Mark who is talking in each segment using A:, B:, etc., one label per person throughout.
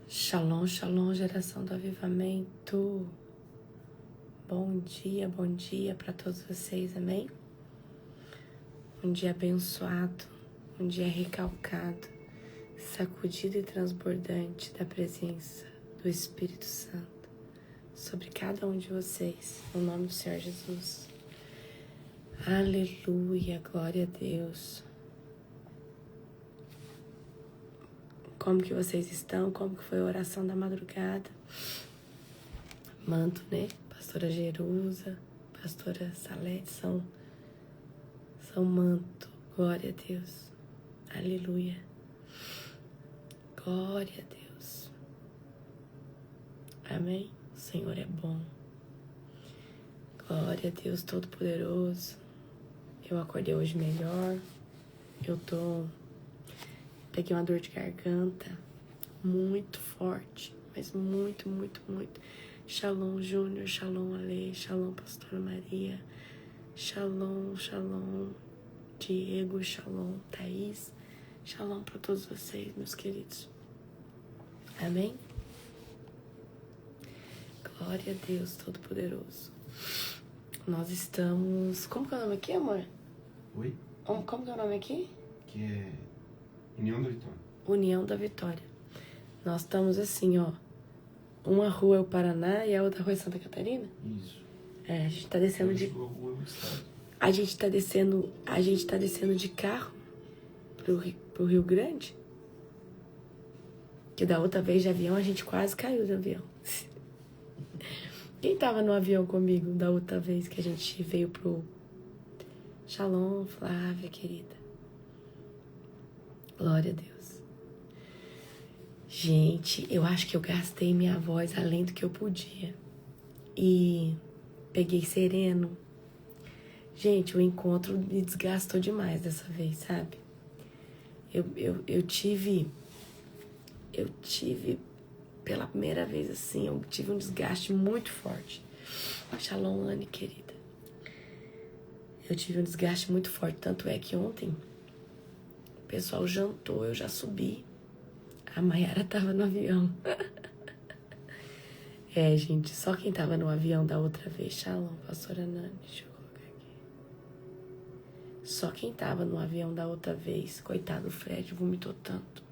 A: Shalom, shalom, geração do avivamento. Bom dia para todos vocês, amém? Um dia abençoado, um dia recalcado, sacudido e transbordante da presença do Espírito Santo sobre cada um de vocês, no nome do Senhor Jesus. Aleluia, glória a Deus. Como que vocês estão? Como que foi a oração da madrugada? Manto, né? Pastora Jerusa, Pastora Salete, são manto. Glória a Deus. Aleluia. Glória a Deus. Amém? O Senhor é bom. Glória a Deus Todo-Poderoso. Eu acordei hoje melhor. Peguei uma dor de garganta muito forte, mas muito. Shalom Júnior, Shalom Ale, Shalom Pastora Maria, Shalom Diego, Shalom Thaís, Shalom para todos vocês, meus queridos. Amém? Glória a Deus Todo-Poderoso. Nós estamos... Como que é o nome aqui, amor?
B: Oi?
A: Como que é o nome aqui?
B: Que é União da Vitória.
A: União da Vitória. Nós estamos assim, ó. Uma rua é o Paraná e a outra rua é Santa Catarina?
B: Isso.
A: É, a gente tá descendo de... A gente tá descendo de carro pro Rio Grande. Que da outra vez de avião a gente quase caiu do avião. Quem tava no avião comigo da outra vez que a gente veio pro... Shalom, Flávia, querida. Glória a Deus. Gente, eu acho que eu gastei minha voz além do que eu podia. E peguei sereno. Gente, o encontro me desgastou demais dessa vez, sabe? Eu tive, pela primeira vez assim, eu tive um desgaste muito forte. Shalom, Anne, querida. Eu tive um desgaste muito forte, tanto é que ontem o pessoal jantou, eu já subi. A Mayara tava no avião. É, gente, só quem tava no avião da outra vez. Shalom, pastora Nani, deixa eu colocar aqui. Só quem tava no avião da outra vez. Coitado, o Fred vomitou tanto.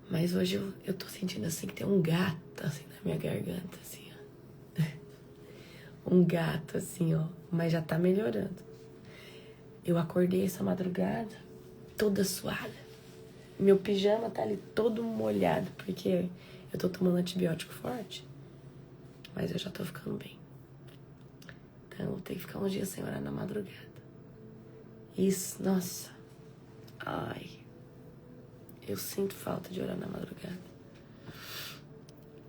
A: Mas hoje eu tô sentindo assim que tem um gato assim na minha garganta, assim, ó. Um gato, assim, ó. Mas já tá melhorando. Eu acordei essa madrugada toda suada. Meu pijama tá ali todo molhado, porque eu tô tomando antibiótico forte. Mas eu já tô ficando bem. Então eu vou ter que ficar uns dias sem orar na madrugada. Isso, nossa. Ai. Eu sinto falta de orar na madrugada.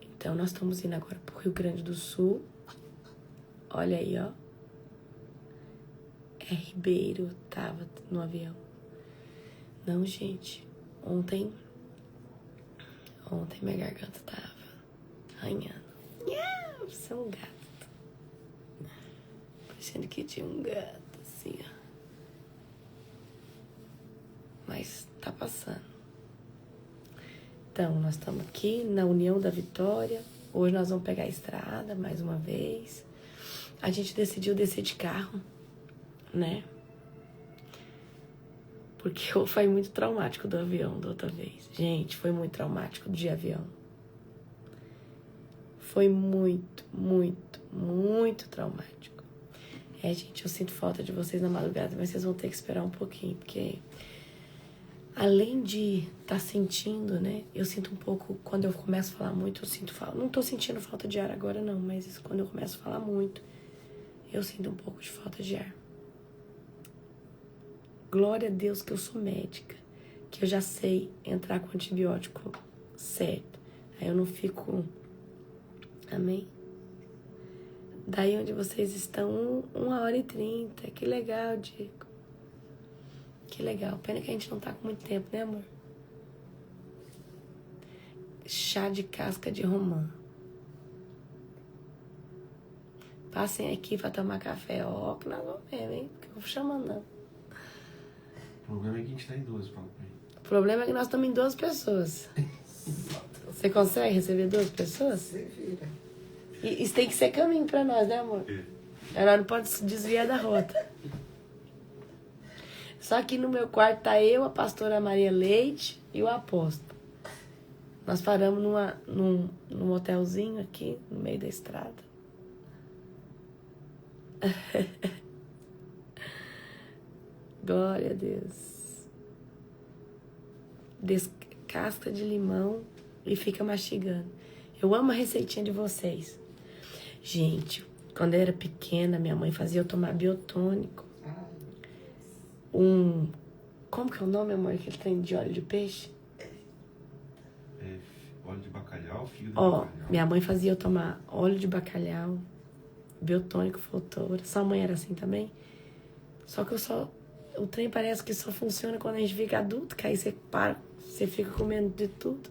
A: Então nós estamos indo agora pro Rio Grande do Sul. Olha aí, ó. É Ribeiro, tava no avião. Não, gente. Ontem minha garganta tava arranhando. Você é um gato. Parecendo que tinha um gato, assim, ó. Mas tá passando. Então, nós estamos aqui na União da Vitória. Hoje nós vamos pegar a estrada mais uma vez. A gente decidiu descer de carro, né? Porque foi muito traumático do avião da outra vez. Gente, foi muito traumático de avião. Foi muito traumático. É, gente, eu sinto falta de vocês na madrugada, mas vocês vão ter que esperar um pouquinho, porque além de estar sentindo, né? Eu sinto um pouco, quando eu começo a falar muito, eu sinto falta. Não tô sentindo falta de ar agora, não, mas quando eu começo a falar muito, eu sinto um pouco de falta de ar. Glória a Deus que eu sou médica, que eu já sei entrar com antibiótico certo. Aí eu não fico... Amém? Daí onde vocês estão, 1h30. Que legal, Diego. Que legal. Pena que a gente não tá com muito tempo, né, amor? Chá de casca de romã. Passem aqui pra tomar café. Ó, que nós vamos ver, hein? Porque eu vou chamando, não.
B: O problema é que a gente tá em duas, fala pra ele.
A: problema é que nós estamos em 12 pessoas. Você consegue receber 12 pessoas?
C: Você vira.
A: E isso tem que ser caminho pra nós, né, amor? Ela não pode se desviar da rota. Só que no meu quarto tá eu, a pastora Maria Leite e o apóstolo. Nós paramos num hotelzinho aqui, no meio da estrada. Glória a Deus. Descasca de limão e fica mastigando. Eu amo a receitinha de vocês. Gente, quando eu era pequena, minha mãe fazia eu tomar biotônico. Como que é o nome, amor, que ele tem de óleo de peixe?
B: Óleo de bacalhau, fígado de
A: Ó,
B: bacalhau.
A: minha mãe fazia eu tomar óleo de bacalhau, biotônico, Flowtora. Sua mãe era assim também? Só que o trem parece que só funciona quando a gente fica adulto, que aí você para, você fica comendo de tudo.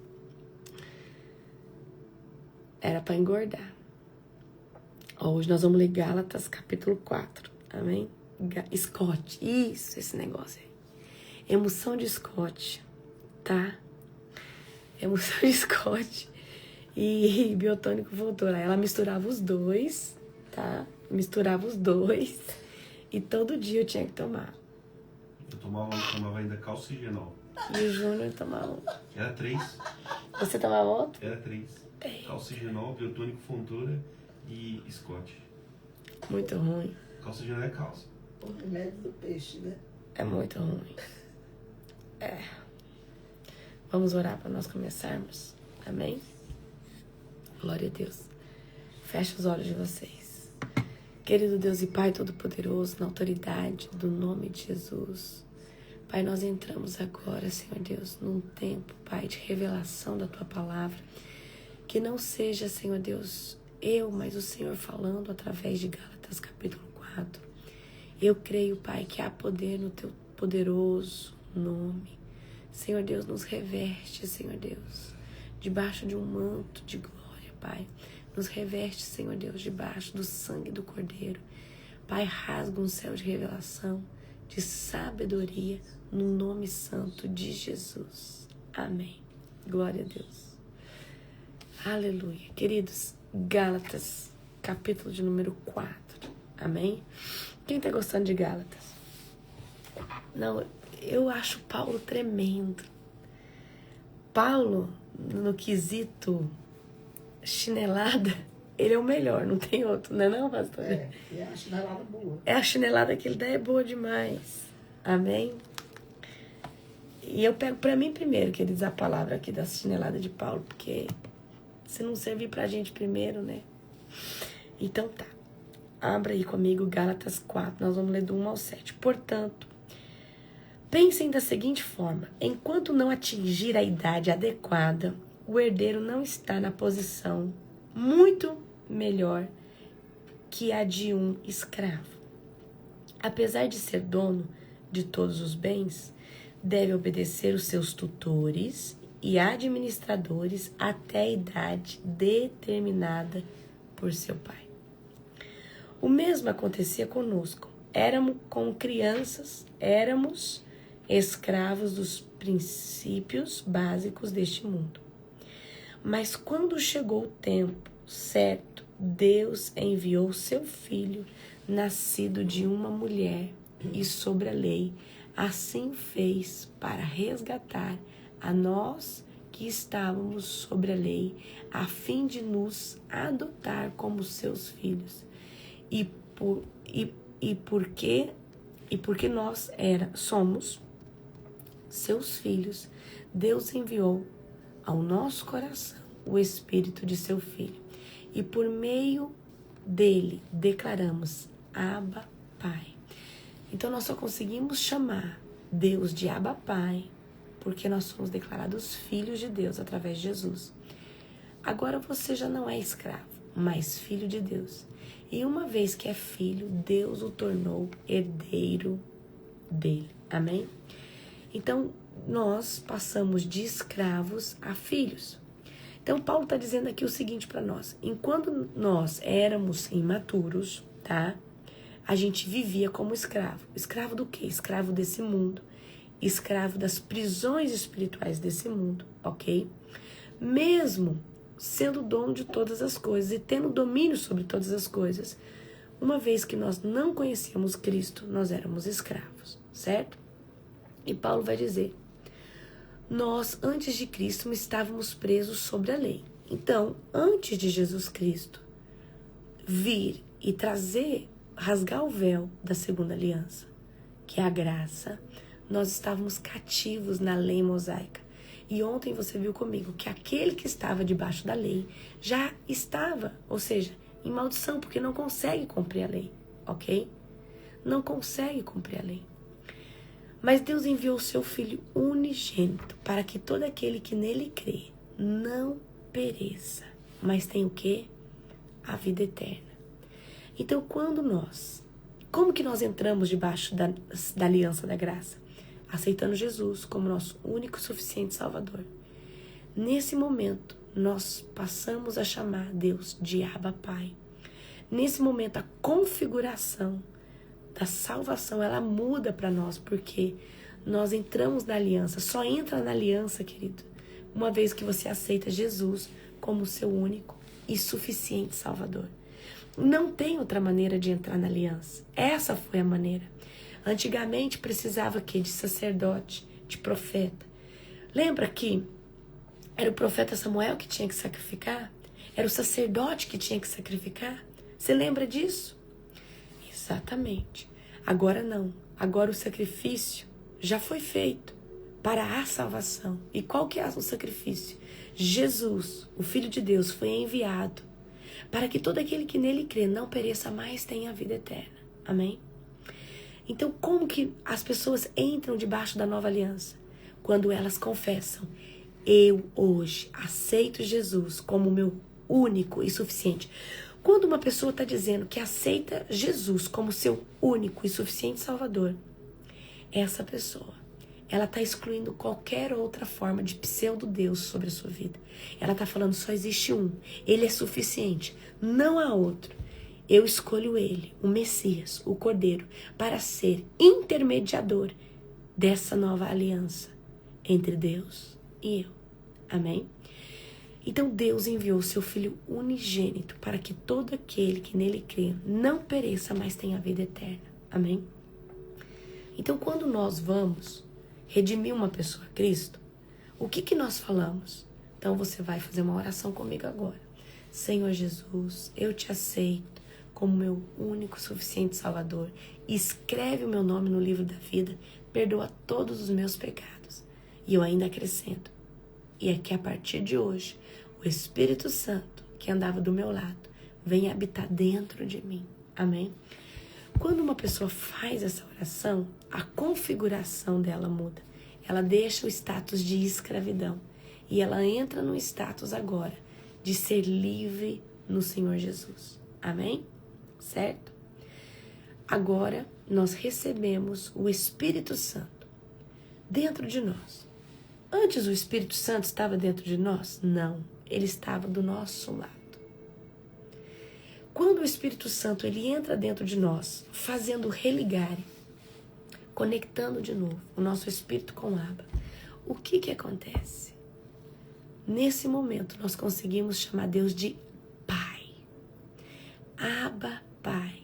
A: Era pra engordar. Ó, hoje nós vamos ler Gálatas, capítulo 4. Amém? Scott. Isso, esse negócio aí. Emoção de Scott, tá? Emoção de Scott e biotônico Flowtora. Ela misturava os dois, tá? Misturava os dois e todo dia eu tinha que tomar.
B: Eu tomava ainda calcigenol.
A: E o Júnior tomava.
B: Era 3.
A: Você tomava outro?
B: Era 3. Calcigenol, biotônico, Fontoura e Scott.
A: Muito ruim.
B: Calcigenol é cálcio.
C: O remédio do peixe, né?
A: É muito ruim. É. Vamos orar para nós começarmos. Amém? Glória a Deus. Fecha os olhos de vocês. Querido Deus e Pai Todo-Poderoso, na autoridade do nome de Jesus. Pai, nós entramos agora, Senhor Deus, num tempo, Pai, de revelação da Tua Palavra. Que não seja, Senhor Deus, eu, mas o Senhor falando através de Gálatas capítulo 4. Eu creio, Pai, que há poder no Teu poderoso nome. Senhor Deus, nos reverte, Senhor Deus, debaixo de um manto de glória, Pai. Nos reverte, Senhor Deus, debaixo do sangue do Cordeiro. Pai, rasga um céu de revelação, de sabedoria, no nome santo de Jesus. Amém. Glória a Deus. Aleluia. Queridos, Gálatas, capítulo de número 4. Amém? Quem tá gostando de Gálatas? Não, eu acho Paulo tremendo. Paulo, no quesito chinelada, ele é o melhor, não tem outro, não é não, pastor?
C: É a chinelada boa.
A: É a chinelada que ele dá, é boa demais. Amém? E eu pego pra mim primeiro, que ele diz a palavra aqui da chinelada de Paulo, porque se não servir pra gente primeiro, né? Então tá. Abra aí comigo Gálatas 4, nós vamos ler do 1 ao 7. Portanto, pensem da seguinte forma: enquanto não atingir a idade adequada, o herdeiro não está na posição muito melhor que a de um escravo. Apesar de ser dono de todos os bens, deve obedecer os seus tutores e administradores até a idade determinada por seu pai. O mesmo acontecia conosco. Éramos escravos dos princípios básicos deste mundo. Mas quando chegou o tempo certo, Deus enviou seu filho, nascido de uma mulher e sobre a lei. Assim fez para resgatar a nós que estávamos sobre a lei, a fim de nos adotar como seus filhos. E porque nós somos seus filhos, Deus enviou ao nosso coração o Espírito de seu Filho. E por meio dele declaramos: Abba, Pai. Então nós só conseguimos chamar Deus de Abba, Pai, porque nós somos declarados filhos de Deus através de Jesus. Agora você já não é escravo, mas filho de Deus. E uma vez que é filho, Deus o tornou herdeiro dele. Amém? Então, nós passamos de escravos a filhos. Então, Paulo está dizendo aqui o seguinte para nós: enquanto nós éramos imaturos, tá? A gente vivia como escravo. Escravo do quê? Escravo desse mundo. escravo das prisões espirituais desse mundo, ok? Mesmo sendo dono de todas as coisas e tendo domínio sobre todas as coisas, uma vez que nós não conhecíamos Cristo, nós éramos escravos, certo? E Paulo vai dizer, nós, antes de Cristo, estávamos presos sobre a lei. Então, antes de Jesus Cristo vir e rasgar o véu da segunda aliança, que é a graça, nós estávamos cativos na lei mosaica. E ontem você viu comigo que aquele que estava debaixo da lei já estava, ou seja, em maldição, porque não consegue cumprir a lei, ok? Não consegue cumprir a lei. Mas Deus enviou o seu Filho unigênito para que todo aquele que nele crê não pereça, mas tenha o quê? A vida eterna. Então, como que nós entramos debaixo da aliança da graça? Aceitando Jesus como nosso único e suficiente Salvador. Nesse momento, nós passamos a chamar Deus de Abba Pai. Nesse momento, a configuração da salvação, ela muda para nós, porque nós entramos na aliança. Só entra na aliança, querido, uma vez que você aceita Jesus como seu único e suficiente Salvador. Não tem outra maneira de entrar na aliança. Essa foi a maneira. Antigamente precisava aqui de sacerdote, de profeta. Lembra que era o profeta Samuel que tinha que sacrificar? Era o sacerdote que tinha que sacrificar? Você lembra disso? Exatamente. Agora não. Agora o sacrifício já foi feito para a salvação. E qual que é o sacrifício? Jesus, o Filho de Deus, foi enviado para que todo aquele que nele crê não pereça mais, tenha a vida eterna. Amém? Então, como que as pessoas entram debaixo da nova aliança? Quando elas confessam, eu hoje aceito Jesus como meu único e suficiente. Quando uma pessoa está dizendo que aceita Jesus como seu único e suficiente Salvador, essa pessoa, ela está excluindo qualquer outra forma de pseudo-Deus sobre a sua vida. Ela está falando, só existe um. Ele é suficiente. Não há outro. Eu escolho ele, o Messias, o Cordeiro, para ser intermediador dessa nova aliança entre Deus e eu. Amém? Então Deus enviou o seu Filho unigênito para que todo aquele que nele crê não pereça, mas tenha a vida eterna. Amém? Então quando nós vamos redimir uma pessoa a Cristo, o que nós falamos? Então você vai fazer uma oração comigo agora. Senhor Jesus, eu te aceito como meu único suficiente Salvador. Escreve o meu nome no livro da vida, perdoa todos os meus pecados. E eu ainda acrescento. E é que a partir de hoje, o Espírito Santo, que andava do meu lado, venha habitar dentro de mim. Amém? Quando uma pessoa faz essa oração, a configuração dela muda. Ela deixa o status de escravidão e ela entra no status agora de ser livre no Senhor Jesus. Amém? Certo? Agora nós recebemos o Espírito Santo dentro de nós. Antes o Espírito Santo estava dentro de nós? Não, ele estava do nosso lado. Quando o Espírito Santo ele entra dentro de nós, fazendo religar, conectando de novo o nosso espírito com o Abba, o que acontece? Nesse momento nós conseguimos chamar Deus de Pai. Abba, Pai.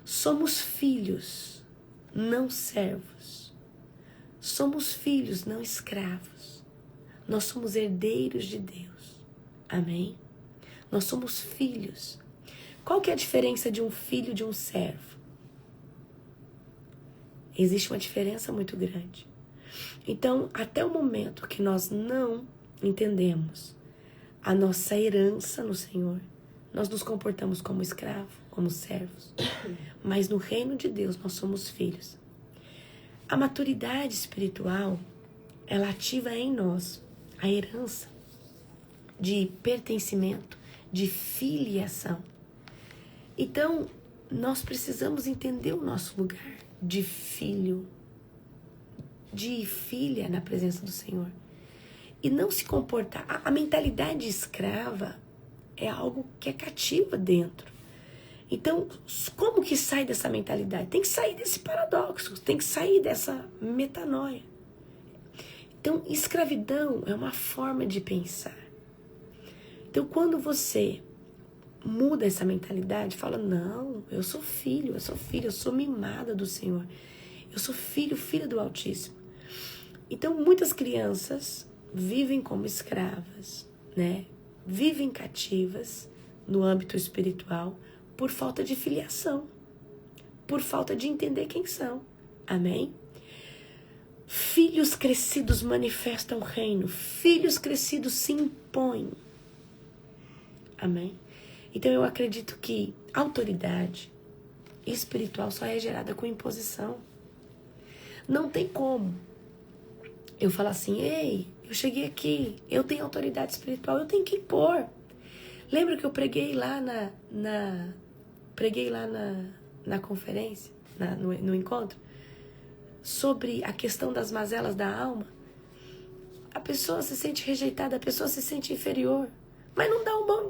A: Somos filhos, não servos. Somos filhos, não escravos. Nós somos herdeiros de Deus. Amém? Nós somos filhos. Qual que é a diferença de um filho e de um servo? Existe uma diferença muito grande. Então, até o momento que nós não entendemos a nossa herança no Senhor, nós nos comportamos como escravos, como servos. Mas no reino de Deus nós somos filhos. A maturidade espiritual, ela ativa em nós a herança de pertencimento, de filiação. Então, nós precisamos entender o nosso lugar de filho, de filha na presença do Senhor. E não se comportar. A mentalidade escrava é algo que é cativa dentro. Então, como que sai dessa mentalidade? Tem que sair desse paradoxo, tem que sair dessa metanoia. Então, escravidão é uma forma de pensar. Então, quando você muda essa mentalidade, fala, não, eu sou filho, eu sou mimada do Senhor. Eu sou filha do Altíssimo. Então, muitas crianças vivem como escravas, né? Vivem cativas no âmbito espiritual por falta de filiação, por falta de entender quem são. Amém? Filhos crescidos manifestam o reino. Filhos crescidos se impõem. Amém? Então eu acredito que autoridade espiritual só é gerada com imposição. Não tem como eu falar assim, ei, eu cheguei aqui, eu tenho autoridade espiritual, eu tenho que impor. Lembra que eu preguei lá na conferência, no encontro? Sobre a questão das mazelas da alma. A pessoa se sente rejeitada, a pessoa se sente inferior. Mas não dá um bom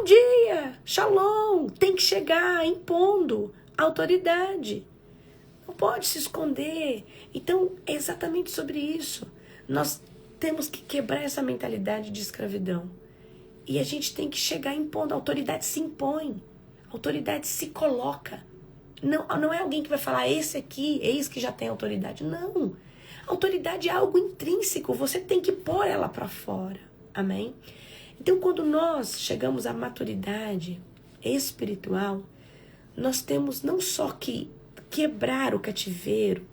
A: dia, shalom. Tem que chegar impondo autoridade. Não pode se esconder. Então, é exatamente sobre isso. Nós temos que quebrar essa mentalidade de escravidão. E a gente tem que chegar impondo. A autoridade se impõe. A autoridade se coloca. Não é alguém que vai falar, esse aqui, eis que já tem autoridade. Não. Autoridade é algo intrínseco. Você tem que pôr ela para fora. Amém? Então, quando nós chegamos à maturidade espiritual, nós temos não só que quebrar o cativeiro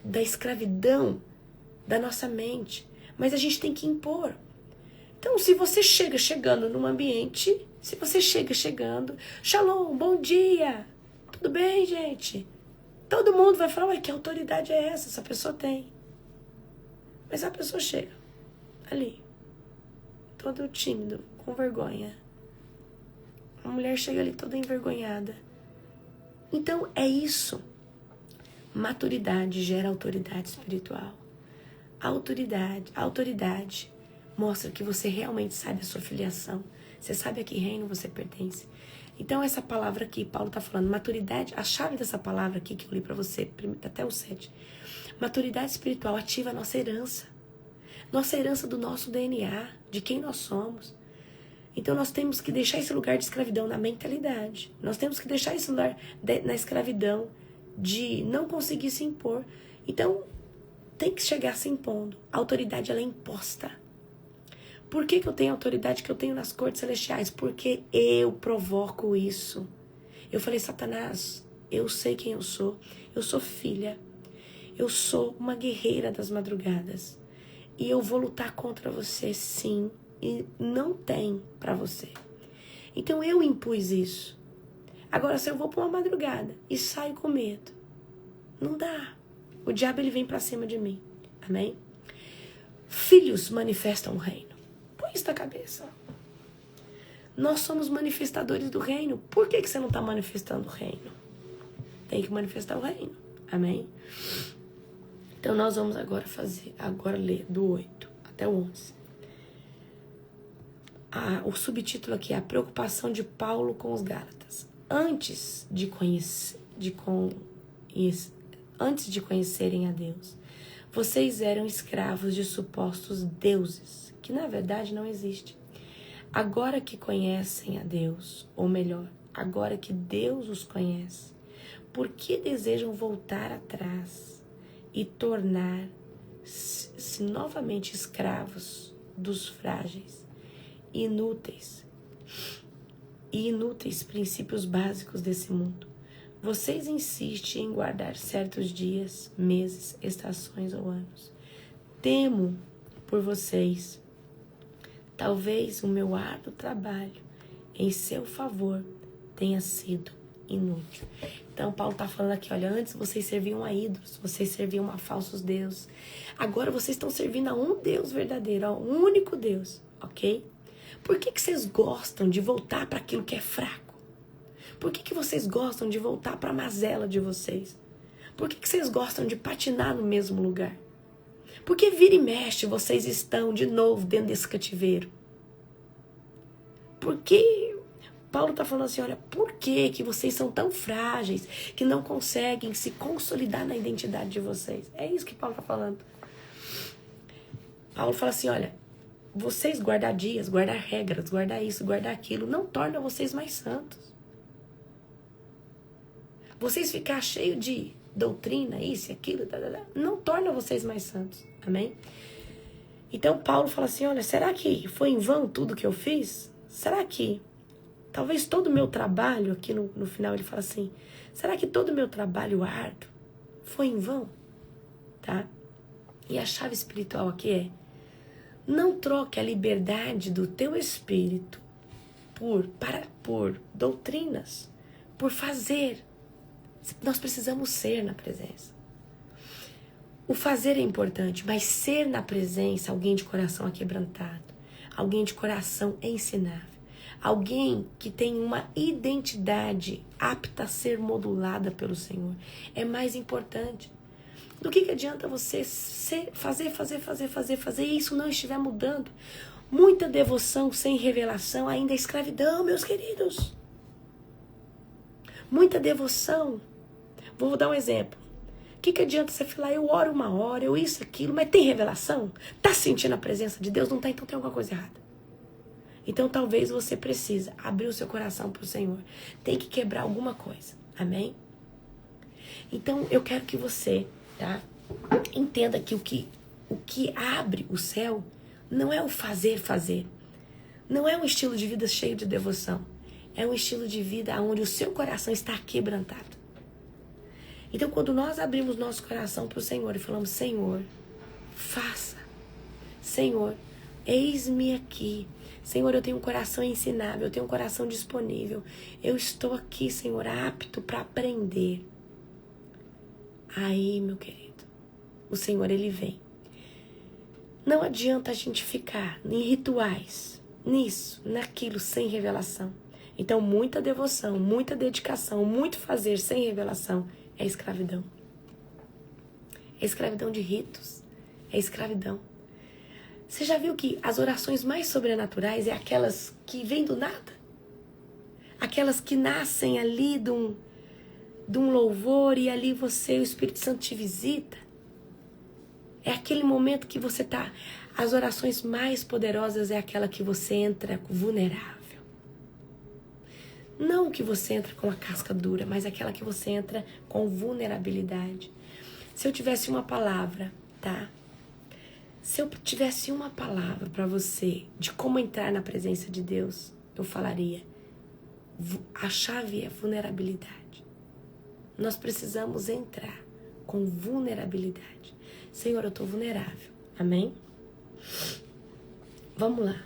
A: da escravidão da nossa mente, mas a gente tem que impor. Então, se você chegando num ambiente, se você chegando, shalom, bom dia, tudo bem, gente? Todo mundo vai falar, ué, que autoridade é essa pessoa tem. Mas a pessoa chega ali, todo tímido, com vergonha. A mulher chega ali toda envergonhada. Então, é isso. Maturidade gera autoridade espiritual. A autoridade mostra que você realmente sabe a sua filiação. Você sabe a que reino você pertence. Então, essa palavra aqui, Paulo está falando, maturidade, a chave dessa palavra aqui que eu li para você, até o 7. Maturidade espiritual ativa a nossa herança. Nossa herança do nosso DNA, de quem nós somos. Então, nós temos que deixar esse lugar de escravidão na mentalidade. Nós temos que deixar esse lugar na escravidão de não conseguir se impor. Então, tem que chegar se impondo. A autoridade, ela é imposta. Por que eu tenho a autoridade que eu tenho nas cortes celestiais? Porque eu provoco isso. Eu falei, Satanás, eu sei quem eu sou. Eu sou filha. Eu sou uma guerreira das madrugadas. E eu vou lutar contra você, sim. E não tem pra você. Então eu impus isso. Agora, se eu vou pra uma madrugada e saio com medo, não dá. O diabo, ele vem pra cima de mim. Amém? Filhos manifestam o reino. Põe isso na cabeça. Nós somos manifestadores do reino. Por que você não está manifestando o reino? Tem que manifestar o reino. Amém? Então nós vamos agora ler do 8 até o 11. O subtítulo aqui é a preocupação de Paulo com os Gálatas. Antes de conhecerem a Deus, vocês eram escravos de supostos deuses, que na verdade não existem. Agora que conhecem a Deus, ou melhor, agora que Deus os conhece, por que desejam voltar atrás e tornar-se novamente escravos dos frágeis, inúteis princípios básicos desse mundo? Vocês insistem em guardar certos dias, meses, estações ou anos. Temo por vocês. Talvez o meu árduo trabalho em seu favor tenha sido inútil. Então, Paulo está falando aqui, olha, antes vocês serviam a ídolos, vocês serviam a falsos deuses. Agora vocês estão servindo a um Deus verdadeiro, a um único Deus, ok? Por que vocês gostam de voltar para aquilo que é fraco? Por que vocês gostam de voltar para a mazela de vocês? Por que vocês gostam de patinar no mesmo lugar? Por que vira e mexe vocês estão de novo dentro desse cativeiro? Por que Paulo está falando assim, olha, por que vocês são tão frágeis que não conseguem se consolidar na identidade de vocês? É isso que Paulo está falando. Paulo fala assim, olha, vocês guardar dias, guardar regras, guardar isso, guardar aquilo, não torna vocês mais santos. Vocês ficar cheio de doutrina, isso e aquilo, não torna vocês mais santos. Amém? Então Paulo fala assim, olha, será que foi em vão tudo que eu fiz? Será que talvez todo o meu trabalho, aqui no final ele fala assim, será que todo o meu trabalho árduo foi em vão? Tá? E a chave espiritual aqui é, não troque a liberdade do teu espírito por doutrinas, por fazer. Nós precisamos ser na presença. O fazer é importante, mas ser na presença, alguém de coração aquebrantado, alguém de coração ensinável, alguém que tem uma identidade apta a ser modulada pelo Senhor, é mais importante. Do que adianta você fazer e isso não estiver mudando? Muita devoção sem revelação ainda é escravidão, meus queridos. Muita devoção. Vou dar um exemplo. O que adianta você falar, eu oro 1 hora, eu isso, aquilo, mas tem revelação? Tá sentindo a presença de Deus? Não tá, então tem alguma coisa errada. Então talvez você precisa abrir o seu coração para o Senhor. Tem que quebrar alguma coisa. Amém? Então eu quero que você, tá? Entenda que o que abre o céu não é o fazer. Não é um estilo de vida cheio de devoção. É um estilo de vida onde o seu coração está quebrantado. Então, quando nós abrimos nosso coração para o Senhor e falamos, Senhor, faça. Senhor, eis-me aqui. Senhor, eu tenho um coração ensinável, eu tenho um coração disponível. Eu estou aqui, Senhor, apto para aprender. Aí, meu querido, o Senhor, Ele vem. Não adianta a gente ficar em rituais, nisso, naquilo, sem revelação. Então, muita devoção, muita dedicação, muito fazer sem revelação é escravidão. É escravidão de ritos. É escravidão. Você já viu que as orações mais sobrenaturais é aquelas que vêm do nada? Aquelas que nascem ali de um louvor e ali o Espírito Santo te visita? É aquele momento que você tá... As orações mais poderosas é aquela que você entra vulnerável. Não que você entra com a casca dura, mas aquela que você entra com vulnerabilidade. Se eu tivesse uma palavra, tá? Se eu tivesse uma palavra para você de como entrar na presença de Deus, eu falaria, a chave é vulnerabilidade. Nós precisamos entrar com vulnerabilidade. Senhor, eu estou vulnerável. Amém? Vamos lá.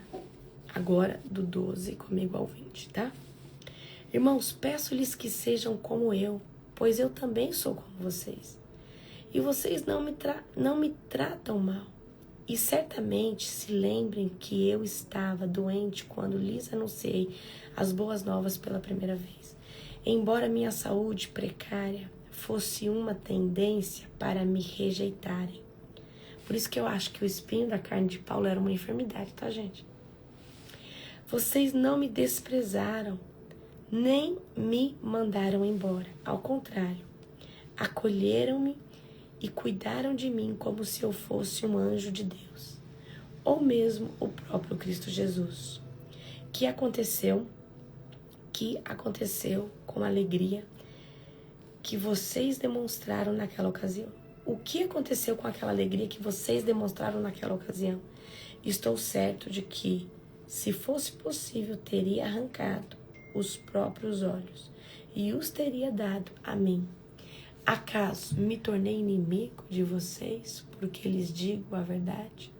A: Agora do 12 comigo ao 20, tá? Irmãos, peço-lhes que sejam como eu, pois eu também sou como vocês. E vocês não me tratam mal. E certamente se lembrem que eu estava doente quando lhes anunciei as boas novas pela primeira vez. Embora minha saúde precária fosse uma tendência para me rejeitarem. Por isso que eu acho que o espinho da carne de Paulo era uma enfermidade, tá, gente? Vocês não me desprezaram, nem me mandaram embora. Ao contrário, acolheram-me e cuidaram de mim como se eu fosse um anjo de Deus, ou mesmo o próprio Cristo Jesus. Que aconteceu com a alegria que vocês demonstraram naquela ocasião. O que aconteceu com aquela alegria que vocês demonstraram naquela ocasião? Estou certo de que, se fosse possível, teria arrancado os próprios olhos e os teria dado a mim. Acaso me tornei inimigo de vocês porque lhes digo a verdade?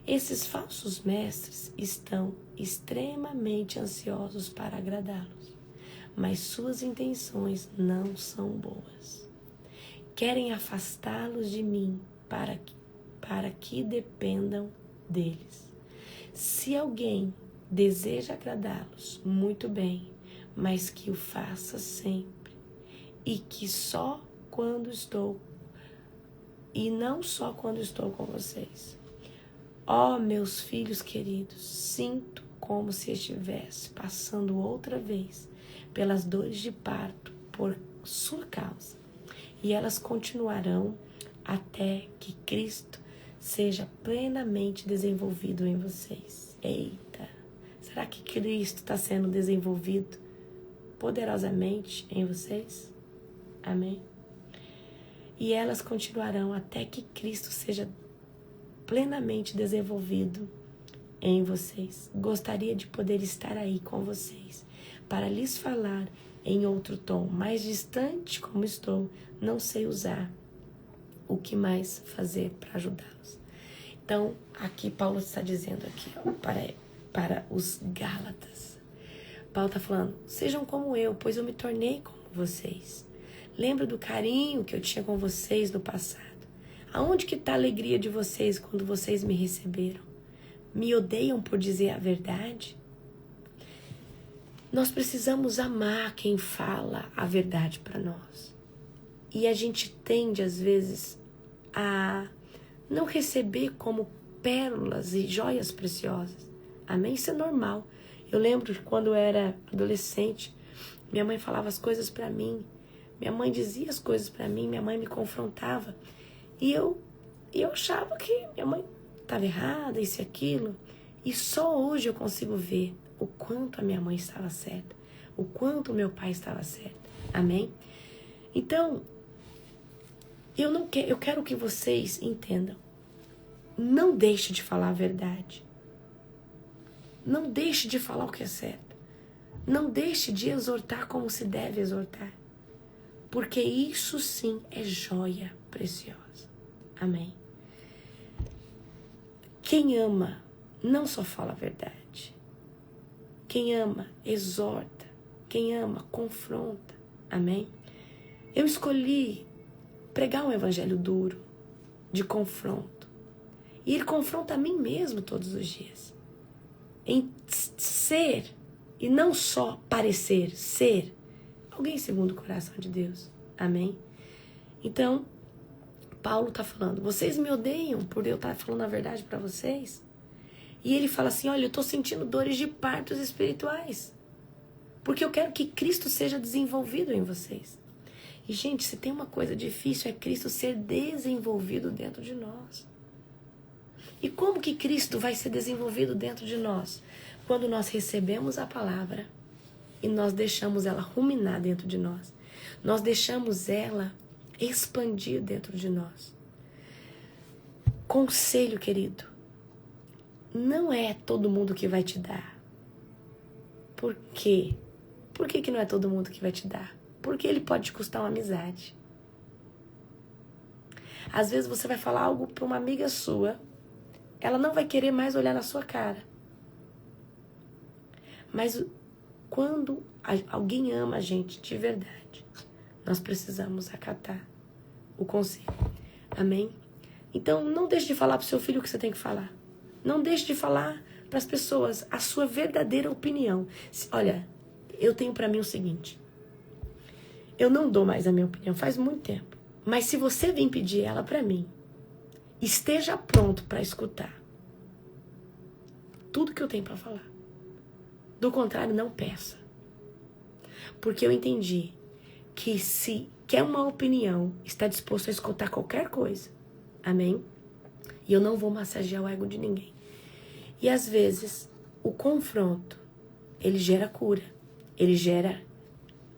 A: Esses falsos mestres estão extremamente ansiosos para agradá-los, mas suas intenções não são boas. Querem afastá-los de mim para que dependam deles. Se alguém deseja agradá-los, muito bem, mas que o faça sempre, e que só quando estou, e não só quando estou com vocês. Ó, meus filhos queridos, sinto como se estivesse passando outra vez pelas dores de parto por sua causa, e elas continuarão até que Cristo seja plenamente desenvolvido em vocês. Eita, será que Cristo está sendo desenvolvido poderosamente em vocês? Amém? E elas continuarão até que Cristo seja plenamente desenvolvido em vocês. Gostaria de poder estar aí com vocês para lhes falar em outro tom, mais distante como estou, não sei usar o que mais fazer para ajudá-los. Então, aqui Paulo está dizendo aqui, ó, para os Gálatas. Paulo está falando, sejam como eu, pois eu me tornei como vocês. Lembro do carinho que eu tinha com vocês no passado. Aonde que está a alegria de vocês quando vocês me receberam? Me odeiam por dizer a verdade? Nós precisamos amar quem fala a verdade para nós. E a gente tende, às vezes, a não receber como pérolas e joias preciosas. Amém? Isso é normal. Eu lembro que quando eu era adolescente, minha mãe falava as coisas para mim. Minha mãe dizia as coisas para mim, minha mãe me confrontava. E eu achava que minha mãe estava errada, isso e aquilo. E só hoje eu consigo ver o quanto a minha mãe estava certa, o quanto o meu pai estava certo. Amém? Então, eu quero que vocês entendam. Não deixe de falar a verdade. Não deixe de falar o que é certo. Não deixe de exortar como se deve exortar. Porque isso sim é joia preciosa. Amém? Quem ama não só fala a verdade. Quem ama exorta. Quem ama confronta. Amém? Eu escolhi pregar um evangelho duro, de confronto. E ele confronta a mim mesmo todos os dias. Em ser, e não só parecer, ser alguém segundo o coração de Deus. Amém? Então, Paulo está falando, vocês me odeiam por eu estar falando a verdade para vocês? E ele fala assim, olha, eu estou sentindo dores de partos espirituais. Porque eu quero que Cristo seja desenvolvido em vocês. E, gente, se tem uma coisa difícil, é Cristo ser desenvolvido dentro de nós. E como que Cristo vai ser desenvolvido dentro de nós? Quando nós recebemos a palavra e nós deixamos ela ruminar dentro de nós. Nós deixamos ela expandir dentro de nós. Conselho, querido. Não é todo mundo que vai te dar. Por quê? Por que não é todo mundo que vai te dar? Porque ele pode te custar uma amizade. Às vezes você vai falar algo para uma amiga sua, ela não vai querer mais olhar na sua cara. Mas quando alguém ama a gente de verdade, nós precisamos acatar o conselho. Amém? Então, não deixe de falar para o seu filho o que você tem que falar. Não deixe de falar para as pessoas a sua verdadeira opinião. Olha, eu tenho para mim o seguinte. Eu não dou mais a minha opinião faz muito tempo. Mas se você vir pedir ela para mim, esteja pronto para escutar tudo que eu tenho para falar. Do contrário, não peça. Porque eu entendi que se quer uma opinião, está disposto a escutar qualquer coisa. Amém? E eu não vou massagear o ego de ninguém. E às vezes, o confronto, ele gera cura. Ele gera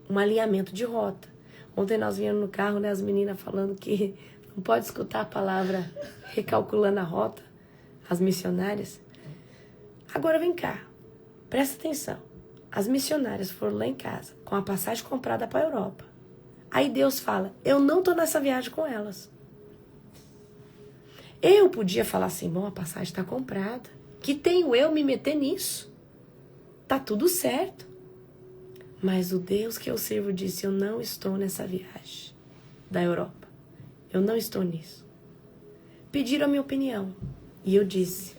A: um alinhamento de rota. Ontem nós viemos no carro, né, as meninas falando que não pode escutar a palavra recalculando a rota, as missionárias. Agora vem cá, presta atenção. As missionárias foram lá em casa, com a passagem comprada para a Europa. Aí Deus fala, eu não estou nessa viagem com elas. Eu podia falar assim, bom, a passagem está comprada. Que tenho eu me meter nisso? Tá tudo certo. Mas o Deus que eu sirvo disse, eu não estou nessa viagem da Europa. Eu não estou nisso. Pediram a minha opinião. E eu disse,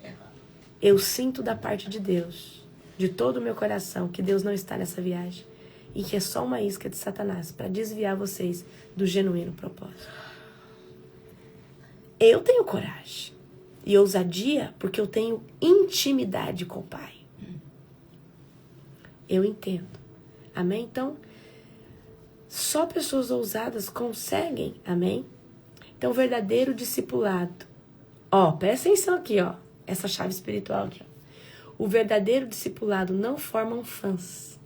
A: eu sinto da parte de Deus, de todo o meu coração, que Deus não está nessa viagem. E que é só uma isca de Satanás para desviar vocês do genuíno propósito. Eu tenho coragem e ousadia porque eu tenho intimidade com o Pai. Eu entendo. Amém? Então, só pessoas ousadas conseguem. Amém? Então, o verdadeiro discipulado. Ó, presta atenção aqui, ó. Essa chave espiritual aqui, ó. O verdadeiro discipulado não forma fãs.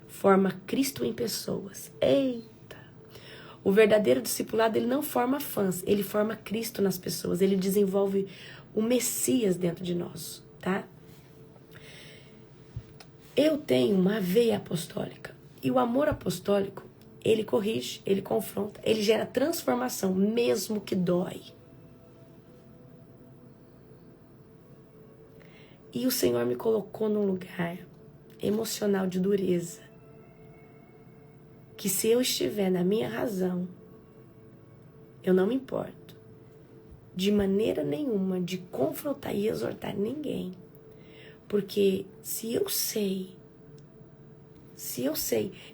A: Forma Cristo em pessoas. Eita! O verdadeiro discipulado, ele não forma fãs. Ele forma Cristo nas pessoas. Ele desenvolve o Messias dentro de nós, tá? Eu tenho uma veia apostólica. E o amor apostólico, ele corrige, ele confronta, ele gera transformação, mesmo que dói. E o Senhor me colocou num lugar emocional de dureza. Que se eu estiver na minha razão, eu não me importo de maneira nenhuma de confrontar e exortar ninguém. Porque se eu sei.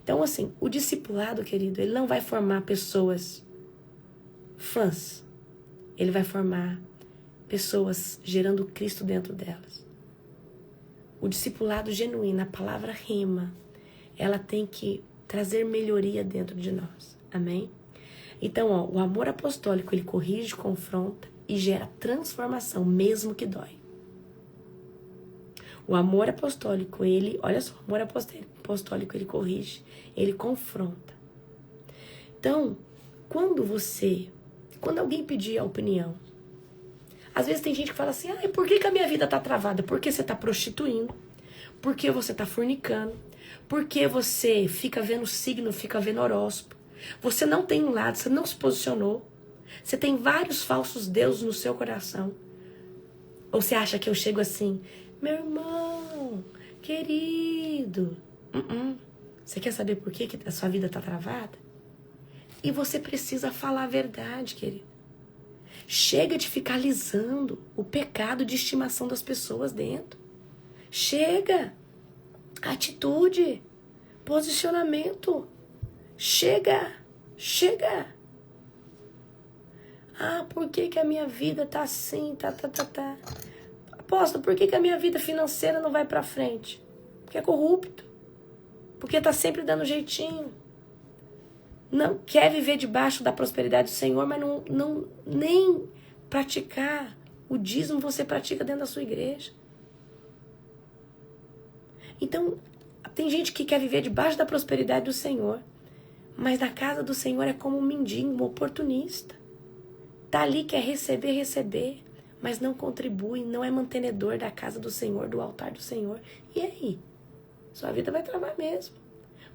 A: Então, assim, o discipulado, querido, ele não vai formar pessoas fãs. Ele vai formar pessoas gerando Cristo dentro delas. O discipulado genuíno, a palavra rema, ela tem que trazer melhoria dentro de nós. Amém? Então, ó, o amor apostólico, ele corrige, confronta e gera transformação, mesmo que dói. O amor apostólico, ele, olha só, o amor apostólico, ele corrige, ele confronta. Então, quando alguém pedir a opinião, às vezes tem gente que fala assim, por que a minha vida tá travada? Porque você tá prostituindo, porque você tá fornicando, porque você fica vendo signo, fica vendo horóscopo, você não tem um lado, você não se posicionou, você tem vários falsos deuses no seu coração. Ou você acha que eu chego assim, meu irmão, querido, você quer saber por que a sua vida tá travada? E você precisa falar a verdade, querido. Chega de ficar alisando o pecado de estimação das pessoas dentro. Chega. Atitude. Posicionamento. Chega. Por que a minha vida tá assim, tá. Apóstolo, por que a minha vida financeira não vai pra frente? Porque é corrupto. Porque tá sempre dando jeitinho. Não quer viver debaixo da prosperidade do Senhor, mas não nem praticar o dízimo você pratica dentro da sua igreja. Então, tem gente que quer viver debaixo da prosperidade do Senhor, mas na casa do Senhor é como um mendigo, um oportunista. Tá ali, quer receber, mas não contribui, não é mantenedor da casa do Senhor, do altar do Senhor. E aí? Sua vida vai travar mesmo.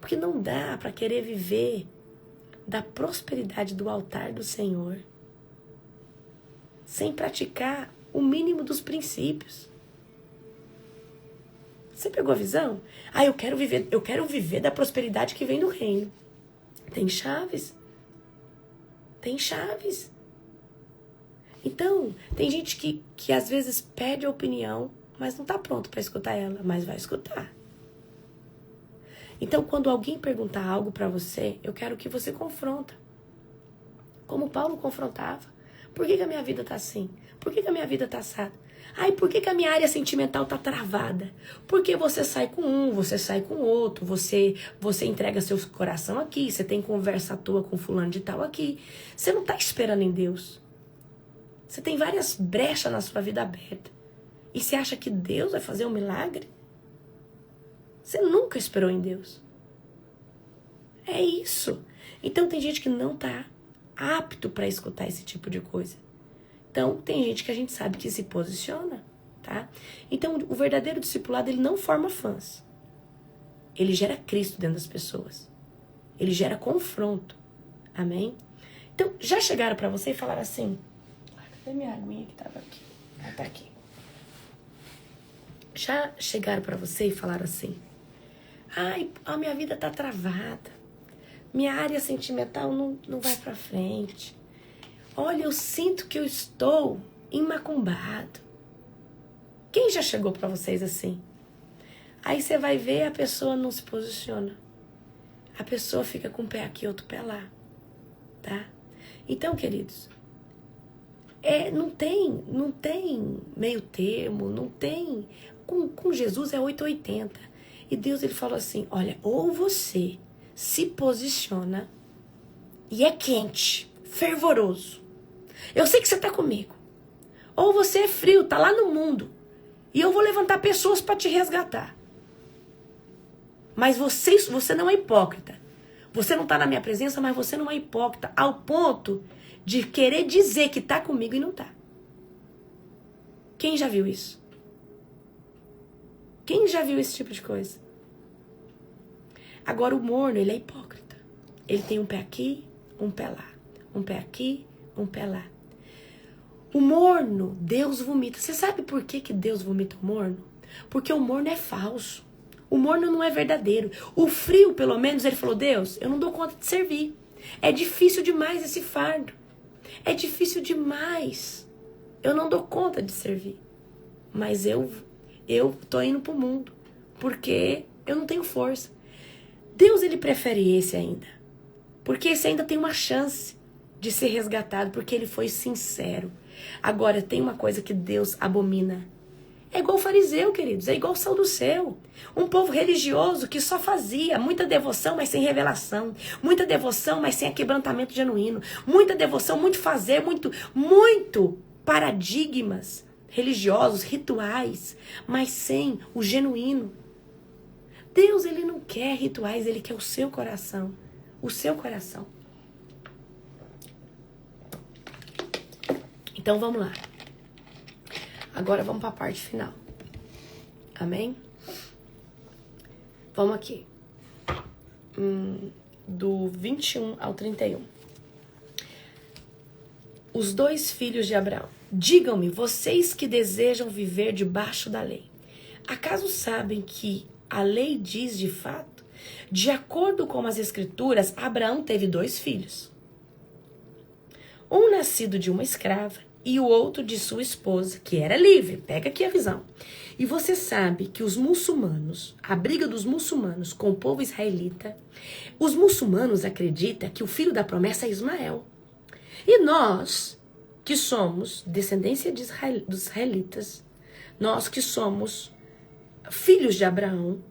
A: Porque não dá para querer viver da prosperidade do altar do Senhor sem praticar o mínimo dos princípios. Você pegou a visão? Eu quero viver da prosperidade que vem do reino. Tem chaves. Então, tem gente que às vezes pede a opinião, mas não está pronto para escutar ela, mas vai escutar. Então, quando alguém perguntar algo para você, eu quero que você confronta. Como Paulo confrontava. Por que a minha vida tá assim? Por que a minha vida tá assada? Por que a minha área sentimental tá travada? Porque você sai com um, você sai com outro, você entrega seu coração aqui, você tem conversa à toa com fulano de tal aqui. Você não tá esperando em Deus. Você tem várias brechas na sua vida aberta. E você acha que Deus vai fazer um milagre? Você nunca esperou em Deus. É isso. Então tem gente que não tá apto para escutar esse tipo de coisa. Então tem gente que a gente sabe que se posiciona, tá? Então o verdadeiro discipulado, ele não forma fãs. Ele gera Cristo dentro das pessoas. Ele gera confronto. Amém? Então já chegaram para você e falaram assim, cadê minha aguinha que tava aqui? Tá aqui. Já chegaram para você e falaram assim, a minha vida tá travada. Minha área sentimental não vai pra frente. Olha, eu sinto que eu estou empacumbado. Quem já chegou pra vocês assim? Aí você vai ver, a pessoa não se posiciona. A pessoa fica com um pé aqui, outro pé lá. Tá? Então, queridos, não tem meio termo, não tem... Com Jesus é 880. E Deus, ele falou assim, olha, ou você se posiciona e é quente, fervoroso, Eu sei que você está comigo. Ou você é frio, está lá no mundo. E eu vou levantar pessoas para te resgatar. Mas você não é hipócrita. Você não está na minha presença, mas você não é hipócrita. Ao ponto de querer dizer que está comigo e não está. Quem já viu isso? Quem já viu esse tipo de coisa? Agora o morno, ele é hipócrita. Ele tem um pé aqui, um pé lá. Um pé aqui, um pé lá. O morno, Deus vomita. Você sabe por que Deus vomita o morno? Porque o morno é falso. O morno não é verdadeiro. O frio, pelo menos, ele falou, Deus, eu não dou conta de servir. É difícil demais esse fardo. É difícil demais. Eu não dou conta de servir. Mas eu tô indo pro mundo. Porque eu não tenho força. Deus, ele prefere esse ainda. Porque esse ainda tem uma chance de ser resgatado. Porque ele foi sincero. Agora, tem uma coisa que Deus abomina. É igual o fariseu, queridos. É igual o saduceu. Um povo religioso que só fazia muita devoção, mas sem revelação. Muita devoção, mas sem aquebrantamento genuíno. Muita devoção, muito fazer, muito paradigmas religiosos, rituais, mas sem o genuíno. Deus, ele não quer rituais, ele quer o seu coração. O seu coração. Então, vamos lá. Agora vamos para a parte final. Amém? Vamos aqui. Do 21 ao 31. Os dois filhos de Abraão. Digam-me, vocês que desejam viver debaixo da lei. Acaso sabem que a lei diz de fato? De acordo com as escrituras, Abraão teve 2 filhos. Um nascido de uma escrava e o outro de sua esposa, que era livre. Pega aqui a visão. E você sabe que os muçulmanos, a briga dos muçulmanos com o povo israelita, os muçulmanos acreditam que o filho da promessa é Ismael. E nós, que somos descendência dos israelitas, nós que somos filhos de Abraão,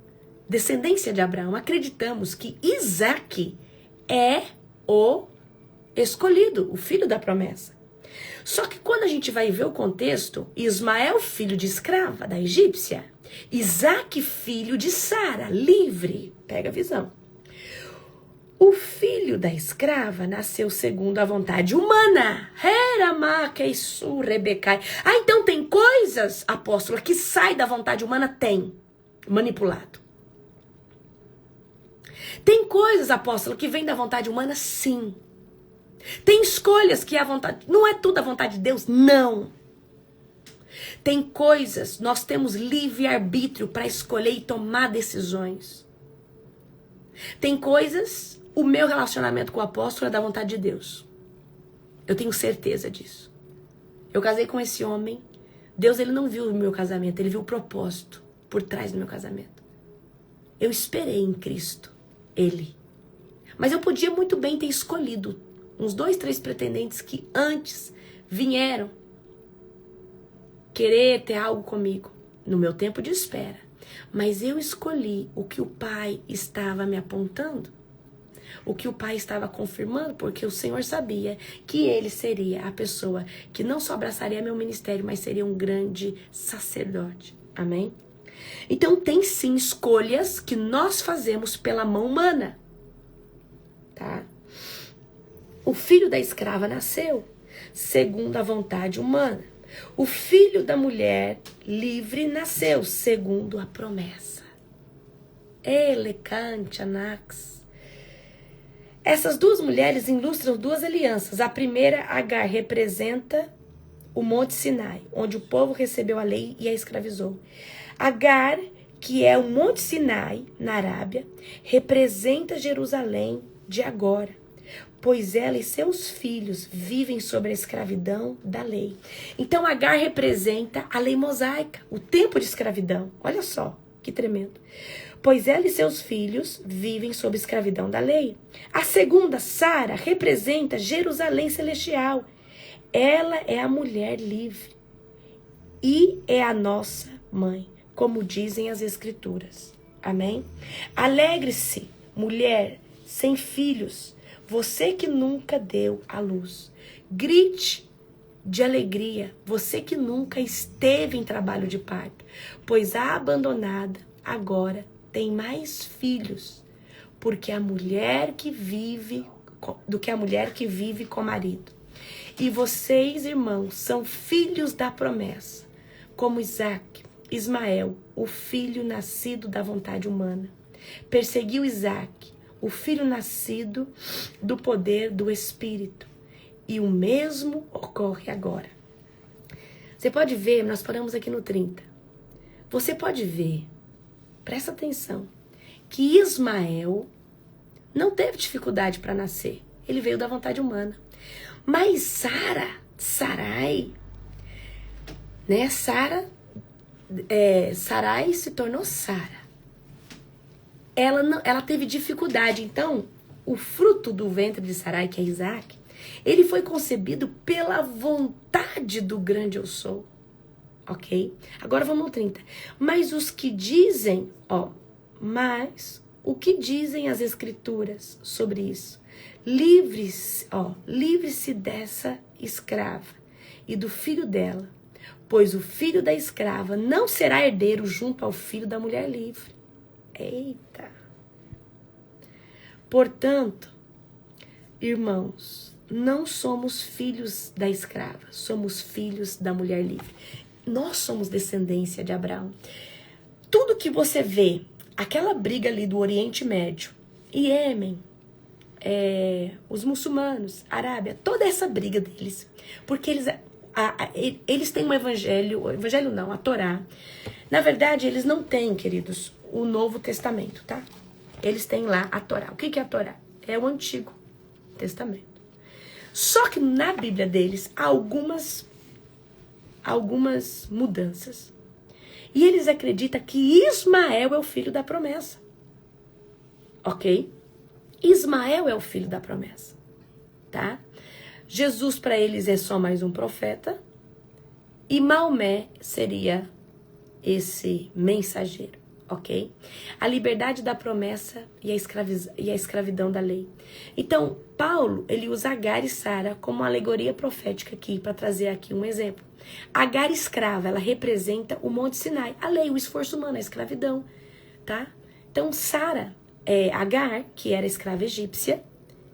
A: descendência de Abraão, acreditamos que Isaac é o escolhido, o filho da promessa. Só que quando a gente vai ver o contexto, Ismael, filho de escrava da egípcia, Isaac, filho de Sara, livre. Pega a visão. O filho da escrava nasceu segundo a vontade humana. Então tem coisas, apóstola, que sai da vontade humana? Tem. Manipulado. Tem coisas, apóstola, que vem da vontade humana? Sim. Tem escolhas que é a vontade... Não é tudo a vontade de Deus? Não. Tem coisas, nós temos livre-arbítrio para escolher e tomar decisões. Tem coisas, o meu relacionamento com o apóstolo é da vontade de Deus. Eu tenho certeza disso. Eu casei com esse homem. Deus, ele não viu o meu casamento, ele viu o propósito por trás do meu casamento. Eu esperei em Cristo, ele. Mas eu podia muito bem ter escolhido uns 2, 3 pretendentes que antes vieram querer ter algo comigo, no meu tempo de espera. Mas eu escolhi o que o Pai estava me apontando, o que o Pai estava confirmando, porque o Senhor sabia que ele seria a pessoa que não só abraçaria meu ministério, mas seria um grande sacerdote. Amém? Então tem sim escolhas que nós fazemos pela mão humana. Tá? O filho da escrava nasceu segundo a vontade humana. O filho da mulher livre nasceu segundo a promessa. Elecante, Anax. Essas 2 mulheres ilustram 2 alianças. A primeira, Agar, representa o Monte Sinai, onde o povo recebeu a lei e a escravizou. Agar, que é o Monte Sinai, na Arábia, representa Jerusalém de agora, pois ela e seus filhos vivem sob a escravidão da lei. Então Agar representa a lei mosaica, o tempo de escravidão. Olha só, que tremendo. Pois ela e seus filhos vivem sob a escravidão da lei. A segunda, Sara, representa Jerusalém celestial. Ela é a mulher livre e é a nossa mãe, como dizem as escrituras. Amém? Alegre-se, mulher sem filhos, você que nunca deu à luz. Grite de alegria, você que nunca esteve em trabalho de parto, pois a abandonada agora tem mais filhos porque a mulher que vive do que a mulher que vive com o marido. E vocês, irmãos, são filhos da promessa, como Isaac, Ismael, o filho nascido da vontade humana, perseguiu Isaac, o filho nascido do poder do Espírito. E o mesmo ocorre agora. Você pode ver, nós paramos aqui no 30. Você pode ver, presta atenção, que Ismael não teve dificuldade para nascer. Ele veio da vontade humana. Mas Sarai, né? Sarai se tornou Sara. Ela teve dificuldade. Então, o fruto do ventre de Sarai, que é Isaac, ele foi concebido pela vontade do grande eu sou. Ok? Agora vamos ao 30. Mas os que dizem, mas o que dizem as escrituras sobre isso? Livre-se dessa escrava e do filho dela, pois o filho da escrava não será herdeiro junto ao filho da mulher livre. Eita! Portanto, irmãos, não somos filhos da escrava, somos filhos da mulher livre. Nós somos descendência de Abraão. Tudo que você vê, aquela briga ali do Oriente Médio, Iêmen, os muçulmanos, Arábia, toda essa briga deles, porque eles têm um evangelho não, a Torá. Na verdade, eles não têm, queridos, o Novo Testamento, tá? Eles têm lá a Torá. O que é a Torá? É o Antigo Testamento. Só que na Bíblia deles há algumas mudanças. E eles acreditam que Ismael é o filho da promessa. Ok? Ismael é o filho da promessa. Tá? Jesus para eles é só mais um profeta. E Maomé seria esse mensageiro. Ok? A liberdade da promessa e a escravidão da lei. Então, Paulo, ele usa Agar e Sara como uma alegoria profética aqui, para trazer aqui um exemplo. Agar escrava, ela representa o Monte Sinai, a lei, o esforço humano, a escravidão, tá? Então, Agar, que era escrava egípcia,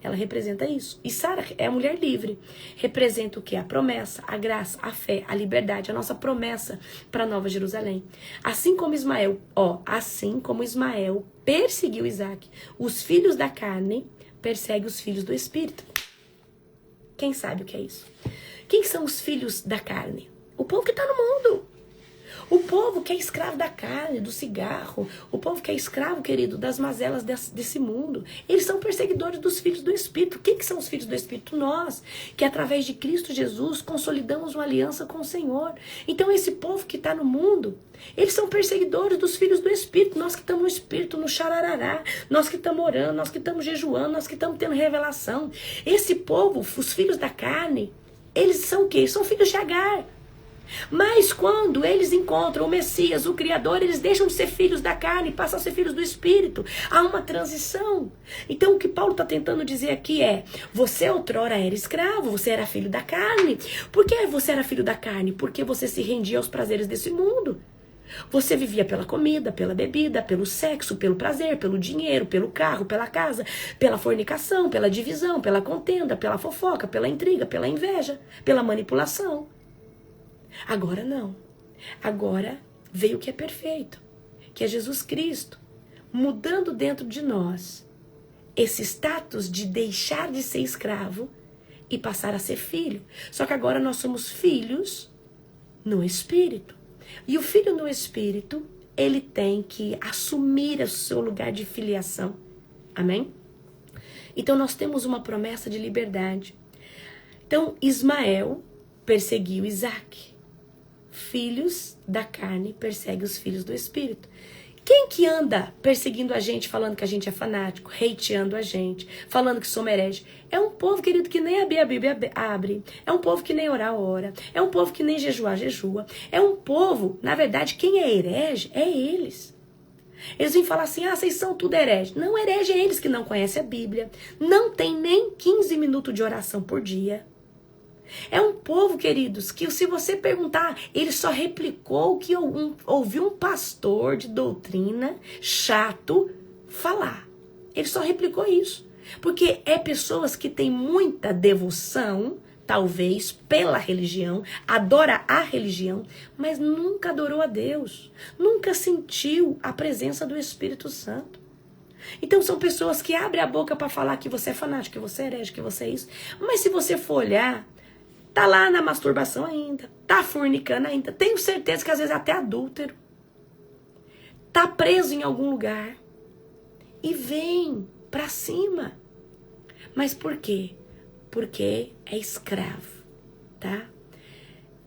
A: ela representa isso. E Sara é a mulher livre. Representa o quê? A promessa, a graça, a fé, a liberdade, a nossa promessa para a Nova Jerusalém. Assim como Ismael perseguiu Isaac, os filhos da carne perseguem os filhos do Espírito. Quem sabe o que é isso? Quem são os filhos da carne? O povo que está no mundo. O povo que é escravo da carne, do cigarro. O povo que é escravo, querido, das mazelas desse mundo. Eles são perseguidores dos filhos do Espírito. Quem que são os filhos do Espírito? Nós, que através de Cristo Jesus consolidamos uma aliança com o Senhor. Então esse povo que está no mundo, eles são perseguidores dos filhos do Espírito. Nós que estamos no Espírito, no xararará. Nós que estamos orando, nós que estamos jejuando, nós que estamos tendo revelação. Esse povo, os filhos da carne, eles são o quê? Eles são filhos de Agar. Mas quando eles encontram o Messias, o Criador, eles deixam de ser filhos da carne e passam a ser filhos do Espírito. Há uma transição. Então o que Paulo está tentando dizer aqui é: você outrora era escravo, você era filho da carne. Por que você era filho da carne? Porque você se rendia aos prazeres desse mundo. Você vivia pela comida, pela bebida, pelo sexo, pelo prazer, pelo dinheiro, pelo carro, pela casa, pela fornicação, pela divisão, pela contenda, pela fofoca, pela intriga, pela inveja, pela manipulação. Agora não. Agora veio o que é perfeito, que é Jesus Cristo, mudando dentro de nós esse status de deixar de ser escravo e passar a ser filho. Só que agora nós somos filhos no Espírito. E o filho no Espírito, ele tem que assumir o seu lugar de filiação. Amém? Então nós temos uma promessa de liberdade. Então Ismael perseguiu Isaac. Filhos da carne perseguem os filhos do Espírito. Quem que anda perseguindo a gente, falando que a gente é fanático, hateando a gente, falando que somos hereges? É um povo, querido, que nem abrir a Bíblia abre. É um povo que nem orar ora. É um povo que nem jejuar jejua. É um povo, na verdade, quem é herege é eles. Eles vêm falar assim: vocês são tudo herege. Não, herege é eles que não conhecem a Bíblia. Não tem nem 15 minutos de oração por dia. É um povo, queridos, que se você perguntar, ele só replicou o que ouviu um pastor de doutrina chato falar. Ele só replicou isso. Porque é pessoas que têm muita devoção, talvez, pela religião, adora a religião, mas nunca adorou a Deus. Nunca sentiu a presença do Espírito Santo. Então são pessoas que abrem a boca para falar que você é fanático, que você é herege, que você é isso. Mas se você for olhar, tá lá na masturbação ainda, tá fornicando ainda. Tenho certeza que às vezes até adúltero. Tá preso em algum lugar. E vem pra cima. Mas por quê? Porque é escravo, tá?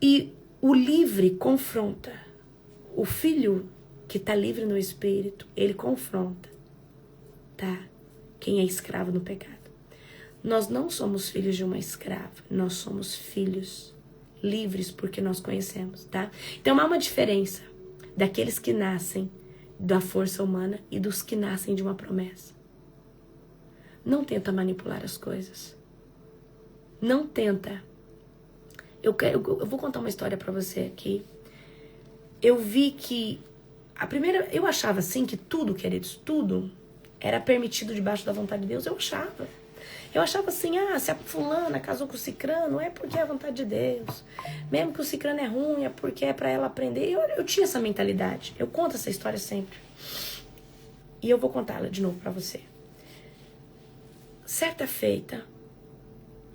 A: E o livre confronta. O filho que tá livre no espírito, ele confronta, tá? Quem é escravo no pecado. Nós não somos filhos de uma escrava. Nós somos filhos livres porque nós conhecemos, tá? Então há uma diferença daqueles que nascem da força humana e dos que nascem de uma promessa. Não tenta manipular as coisas. Não tenta. Eu vou contar uma história pra você aqui. Eu vi que eu achava assim que tudo, queridos, tudo era permitido debaixo da vontade de Deus. Eu achava assim, se a fulana casou com o cicrano, é porque é a vontade de Deus. Mesmo que o cicrano é ruim, é porque é pra ela aprender. Eu tinha essa mentalidade. Eu conto essa história sempre. E eu vou contá-la de novo pra você. Certa feita,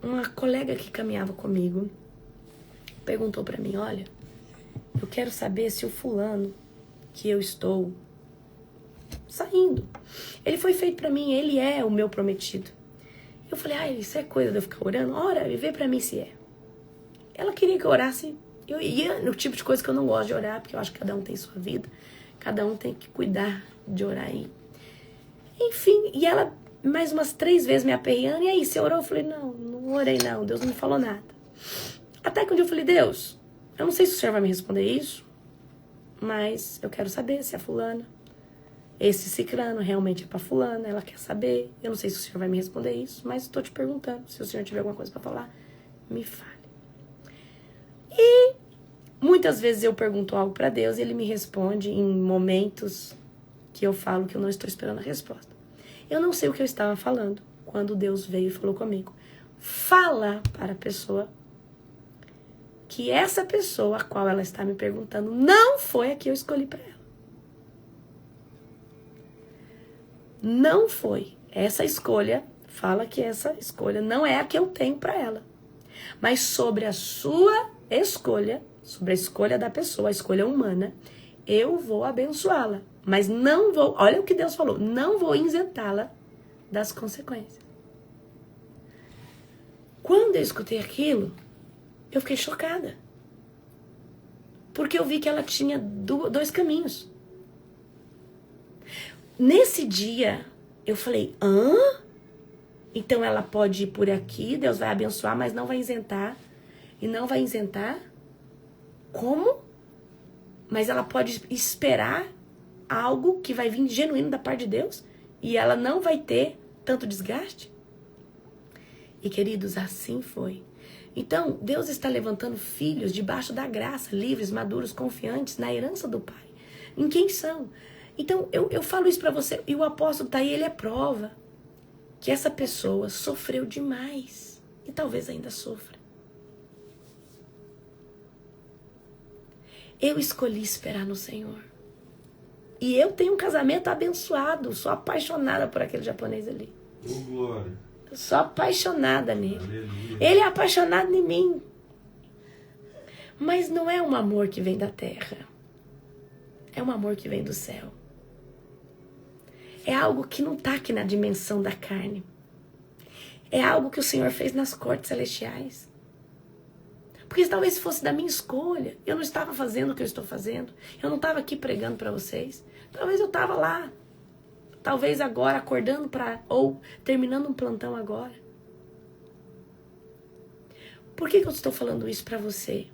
A: uma colega que caminhava comigo perguntou pra mim, olha, eu quero saber se o fulano que eu estou saindo, ele foi feito pra mim, ele é o meu prometido. Eu falei, isso é coisa de eu ficar orando? Ora, e vê pra mim se é. Ela queria que eu orasse. Eu ia no tipo de coisa que eu não gosto de orar, porque eu acho que cada um tem sua vida. Cada um tem que cuidar de orar aí. Enfim, e ela mais umas 3 vezes me aperreando. E aí, você orou? Eu falei, não orei não. Deus não me falou nada. Até que um dia eu falei, Deus, eu não sei se o Senhor vai me responder isso, mas eu quero saber se é fulana. Esse cicrano realmente é pra fulana, ela quer saber. Eu não sei se o Senhor vai me responder isso, mas estou te perguntando. Se o Senhor tiver alguma coisa pra falar, me fale. E muitas vezes eu pergunto algo pra Deus e Ele me responde em momentos que eu falo que eu não estou esperando a resposta. Eu não sei o que eu estava falando quando Deus veio e falou comigo. Fala para a pessoa que essa pessoa a qual ela está me perguntando não foi a que eu escolhi para ela. Não foi. Essa escolha, fala que essa escolha não é a que eu tenho para ela. Mas sobre a sua escolha, sobre a escolha da pessoa, a escolha humana, eu vou abençoá-la. Mas não vou, olha o que Deus falou, não vou isentá-la das consequências. Quando eu escutei aquilo, eu fiquei chocada. Porque eu vi que ela tinha 2 caminhos. Nesse dia, eu falei, então ela pode ir por aqui, Deus vai abençoar, mas não vai isentar. E não vai isentar? Como? Mas ela pode esperar algo que vai vir genuíno da parte de Deus e ela não vai ter tanto desgaste? E queridos, assim foi. Então, Deus está levantando filhos debaixo da graça, livres, maduros, confiantes na herança do Pai. Em quem são? Então, eu falo isso para você, e o apóstolo tá aí, ele é prova que essa pessoa sofreu demais e talvez ainda sofra. Eu escolhi esperar no Senhor. E eu tenho um casamento abençoado, sou apaixonada por aquele japonês ali.
B: Oh, glória.
A: Eu sou apaixonada nele.
B: Aleluia.
A: Ele é apaixonado em mim. Mas não é um amor que vem da terra. É um amor que vem do céu. É algo que não está aqui na dimensão da carne. É algo que o Senhor fez nas cortes celestiais. Porque talvez se fosse da minha escolha, eu não estava fazendo o que eu estou fazendo. Eu não estava aqui pregando para vocês. Talvez eu estava lá. Talvez agora acordando ou terminando um plantão agora. Por que eu estou falando isso para você?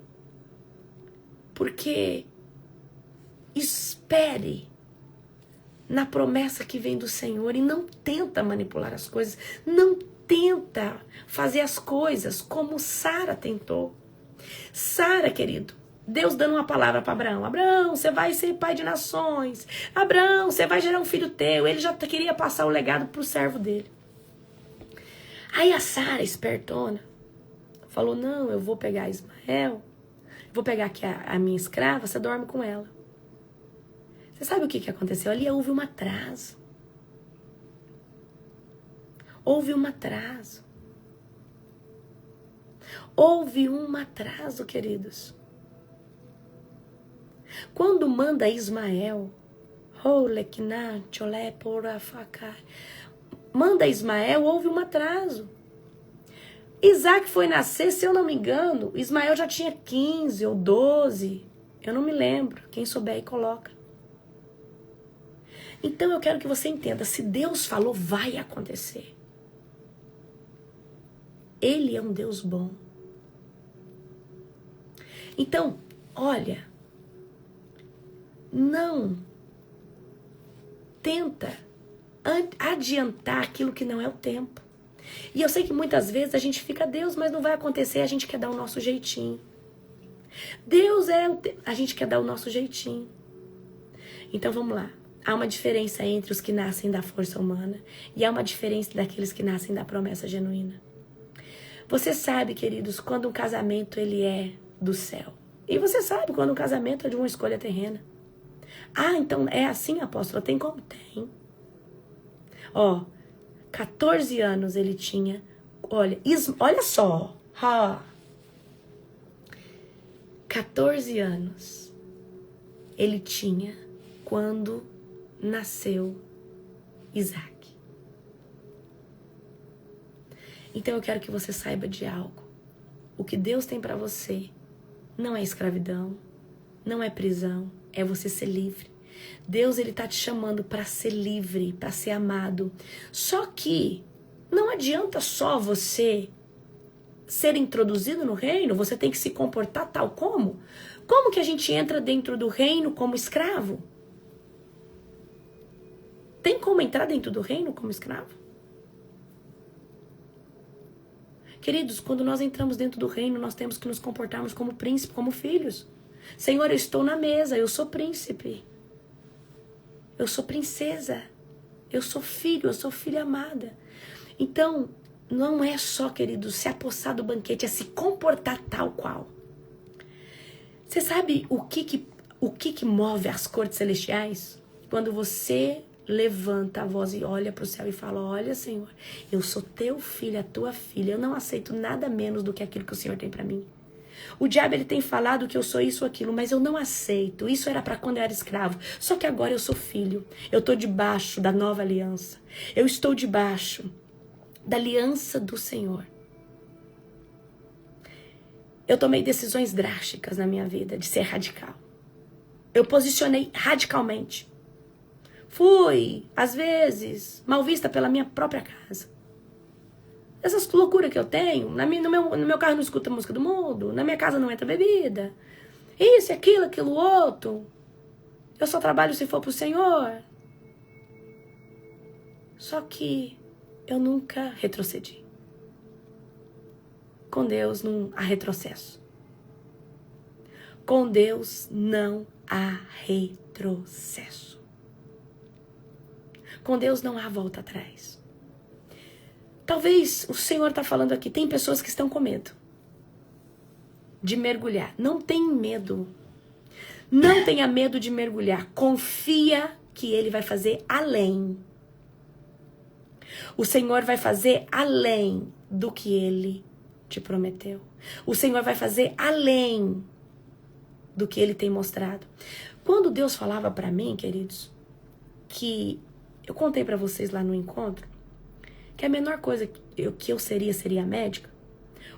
A: Porque espere na promessa que vem do Senhor e não tenta manipular as coisas. Não tenta fazer as coisas como Sara tentou. Sara, querido, Deus dando uma palavra para Abraão. Abraão, você vai ser pai de nações. Abraão, você vai gerar um filho teu. Ele já queria passar o legado para o servo dele. Aí a Sara, espertona, falou, não, eu vou pegar Ismael, vou pegar aqui a minha escrava, você dorme com ela. Você sabe o que aconteceu? Ali houve um atraso. Houve um atraso. Houve um atraso, queridos. Quando manda Ismael, manda Ismael, houve um atraso. Isaac foi nascer, se eu não me engano, Ismael já tinha 15 ou 12, eu não me lembro, quem souber aí coloca. Então eu quero que você entenda, se Deus falou, vai acontecer. Ele é um Deus bom. Então, olha, não tenta adiantar aquilo que não é o tempo. E eu sei que muitas vezes a gente fica, Deus, mas não vai acontecer, a gente quer dar o nosso jeitinho. Deus a gente quer dar o nosso jeitinho. Então vamos lá. Há uma diferença entre os que nascem da força humana e há uma diferença daqueles que nascem da promessa genuína. Você sabe, queridos, quando um casamento ele é do céu. E você sabe quando um casamento é de uma escolha terrena. Ah, então é assim, apóstolo? Tem como? Tem. Ó, 14 anos ele tinha. Olha só. 14 anos ele tinha quando nasceu Isaac. Então eu quero que você saiba de algo. O que Deus tem para você não é escravidão, não é prisão, é você ser livre. Deus, ele tá te chamando para ser livre, para ser amado. Só que não adianta só você ser introduzido no reino, você tem que se comportar tal como? Como que a gente entra dentro do reino como escravo? Tem como entrar dentro do reino como escravo? Queridos, quando nós entramos dentro do reino, nós temos que nos comportarmos como príncipe, como filhos. Senhor, eu estou na mesa, eu sou príncipe. Eu sou princesa. Eu sou filho, eu sou filha amada. Então, não é só, queridos, se apossar do banquete, é se comportar tal qual. Você sabe o que move as cortes celestiais? Quando você levanta a voz e olha para o céu e fala, olha, Senhor, eu sou teu filho, a tua filha, eu não aceito nada menos do que aquilo que o Senhor tem para mim. O diabo, ele tem falado que eu sou isso ou aquilo, mas eu não aceito. Isso era para quando eu era escravo. Só que agora eu sou filho. Eu estou debaixo da nova aliança. Eu estou debaixo da aliança do Senhor. Eu tomei decisões drásticas na minha vida de ser radical. Eu posicionei radicalmente. Fui, às vezes, mal vista pela minha própria casa. Essas loucuras que eu tenho, no meu carro não escuta a música do mundo, na minha casa não entra bebida, isso, aquilo outro. Eu só trabalho se for pro Senhor. Só que eu nunca retrocedi. Com Deus não há retrocesso. Com Deus não há retrocesso. Com Deus não há volta atrás. Talvez o Senhor está falando aqui, tem pessoas que estão com medo de mergulhar. Não tem medo. Não tenha medo de mergulhar. Confia que Ele vai fazer além. O Senhor vai fazer além do que Ele te prometeu. O Senhor vai fazer além do que Ele tem mostrado. Quando Deus falava para mim, queridos, que eu contei para vocês lá no encontro, que a menor coisa que eu seria médica.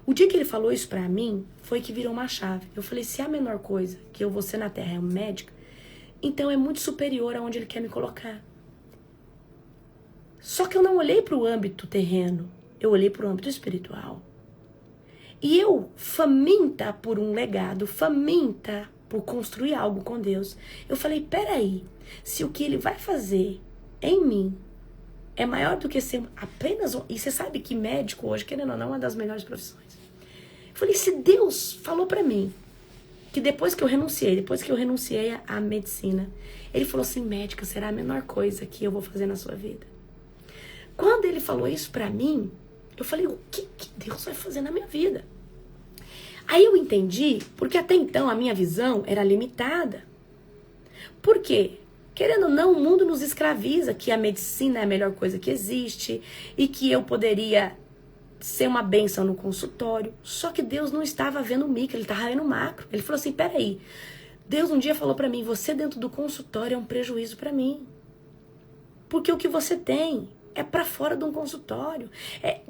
A: O dia que ele falou isso pra mim, foi que virou uma chave. Eu falei, se a menor coisa que eu vou ser na Terra é médica, então é muito superior aonde ele quer me colocar. Só que eu não olhei pro âmbito terreno, eu olhei pro âmbito espiritual. E eu, faminta por um legado, faminta por construir algo com Deus, eu falei, peraí, se o que ele vai fazer em mim é maior do que ser apenas um... E você sabe que médico hoje, querendo ou não, é uma das melhores profissões. Eu falei, se Deus falou pra mim que depois que eu renunciei à medicina, ele falou assim, médica, será a menor coisa que eu vou fazer na sua vida. Quando ele falou isso pra mim, eu falei, o que Deus vai fazer na minha vida? Aí eu entendi, porque até então a minha visão era limitada. Por quê? Querendo ou não, o mundo nos escraviza, que a medicina é a melhor coisa que existe e que eu poderia ser uma bênção no consultório. Só que Deus não estava vendo o micro, ele estava vendo o macro. Ele falou assim, peraí, Deus um dia falou pra mim, você dentro do consultório é um prejuízo pra mim. Porque o que você tem é para fora de um consultório.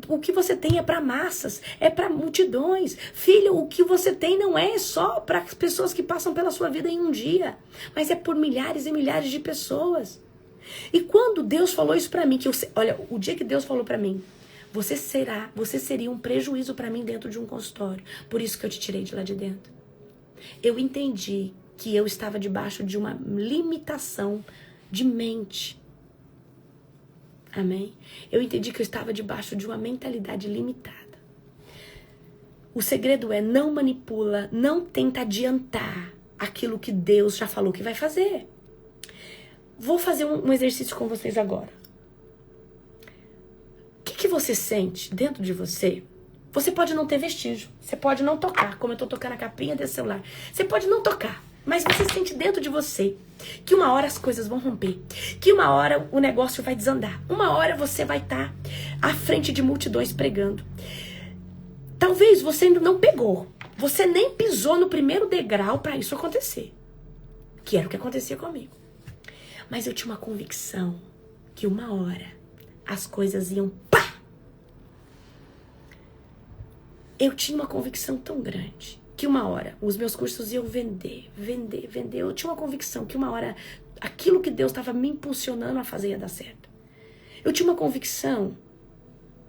A: O que você tem é para massas, é para multidões. Filho, o que você tem não é só para as pessoas que passam pela sua vida em um dia, mas é por milhares e milhares de pessoas. E quando Deus falou isso para mim, olha, o dia que Deus falou para mim, você seria um prejuízo para mim dentro de um consultório. Por isso que eu te tirei de lá de dentro. Eu entendi que eu estava debaixo de uma limitação de mente. Amém? Eu entendi que eu estava debaixo de uma mentalidade limitada. O segredo é não manipula, não tenta adiantar aquilo que Deus já falou que vai fazer. Vou fazer um exercício com vocês agora. O que você sente dentro de você? Você pode não ter vestígio, você pode não tocar, como eu estou tocando a capinha desse celular. Você pode não tocar, mas você sente dentro de você que uma hora as coisas vão romper, que uma hora o negócio vai desandar, uma hora você vai estar à frente de multidões pregando. Talvez você ainda não pegou, você nem pisou no primeiro degrau para isso acontecer, que era o que acontecia comigo. Mas eu tinha uma convicção que uma hora as coisas iam pá! Eu tinha uma convicção tão grande que uma hora os meus cursos iam vender. Eu tinha uma convicção que uma hora aquilo que Deus estava me impulsionando a fazer ia dar certo. Eu tinha uma convicção,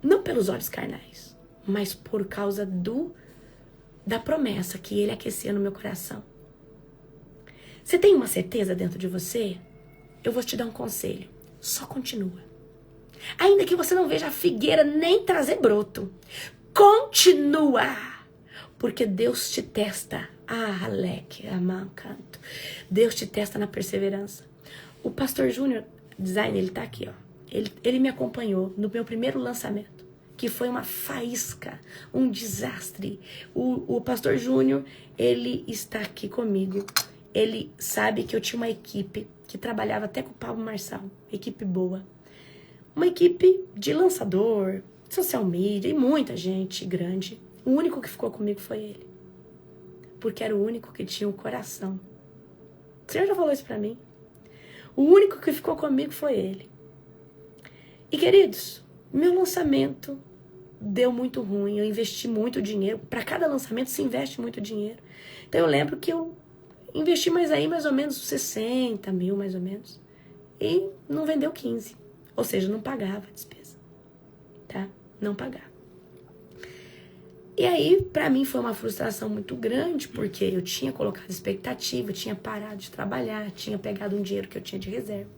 A: não pelos olhos carnais, mas por causa da promessa que Ele aquecia no meu coração. Você tem uma certeza dentro de você? Eu vou te dar um conselho. Só continua. Ainda que você não veja a figueira nem trazer broto. Continua. Porque Deus te testa. Aleque, amancanto. Deus te testa na perseverança. O pastor Júnior Design, ele tá aqui, ó. Ele me acompanhou no meu primeiro lançamento, que foi uma faísca, um desastre. O pastor Júnior, ele está aqui comigo. Ele sabe que eu tinha uma equipe que trabalhava até com o Pablo Marçal. Equipe boa. Uma equipe de lançador, social media e muita gente grande. O único que ficou comigo foi ele. Porque era o único que tinha um coração. O Senhor já falou isso pra mim. O único que ficou comigo foi ele. E queridos, meu lançamento deu muito ruim. Eu investi muito dinheiro. Para cada lançamento se investe muito dinheiro. Então eu lembro que eu investi mais ou menos 60 mil, mais ou menos. E não vendeu 15. Ou seja, não pagava a despesa. Tá? Não pagava. E aí, pra mim, foi uma frustração muito grande, porque eu tinha colocado expectativa, eu tinha parado de trabalhar, tinha pegado um dinheiro que eu tinha de reserva.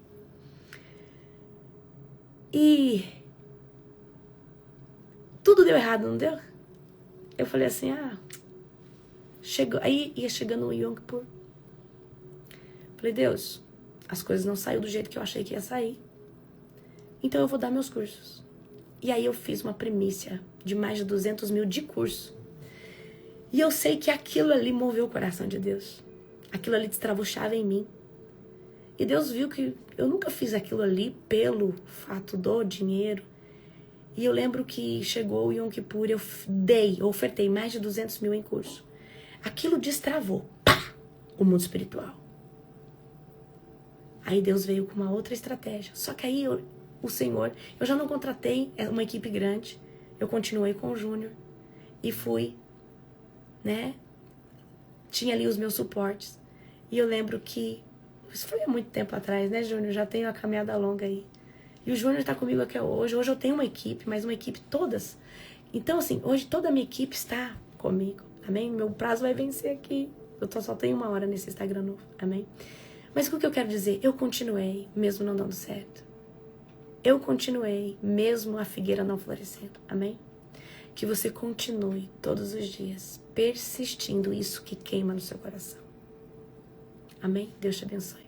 A: E tudo deu errado, não deu? Eu falei assim, chegou. Aí ia chegando o Yom Kippur. Falei, Deus, as coisas não saíram do jeito que eu achei que ia sair. Então eu vou dar meus cursos. E aí eu fiz uma primícia de mais de 200 mil de curso. E eu sei que aquilo ali moveu o coração de Deus. Aquilo ali destravou chave em mim. E Deus viu que eu nunca fiz aquilo ali pelo fato do dinheiro. E eu lembro que chegou o Yom Kippur, eu ofertei mais de 200 mil em curso. Aquilo destravou, o mundo espiritual. Aí Deus veio com uma outra estratégia. Só que aí o Senhor, eu já não contratei uma equipe grande. Eu continuei com o Júnior. E fui, né? Tinha ali os meus suportes. E eu lembro que, isso foi há muito tempo atrás, né, Júnior? Já tenho uma caminhada longa aí. E o Júnior está comigo aqui hoje. Hoje eu tenho uma equipe, mas uma equipe todas. Então, assim, hoje toda a minha equipe está comigo. Amém? Meu prazo vai vencer aqui. Eu só tenho 1 hora nesse Instagram novo. Amém? Mas o que eu quero dizer? Eu continuei, mesmo não dando certo. Eu continuei, mesmo a figueira não florescendo. Amém? Que você continue todos os dias persistindo isso que queima no seu coração. Amém? Deus te abençoe.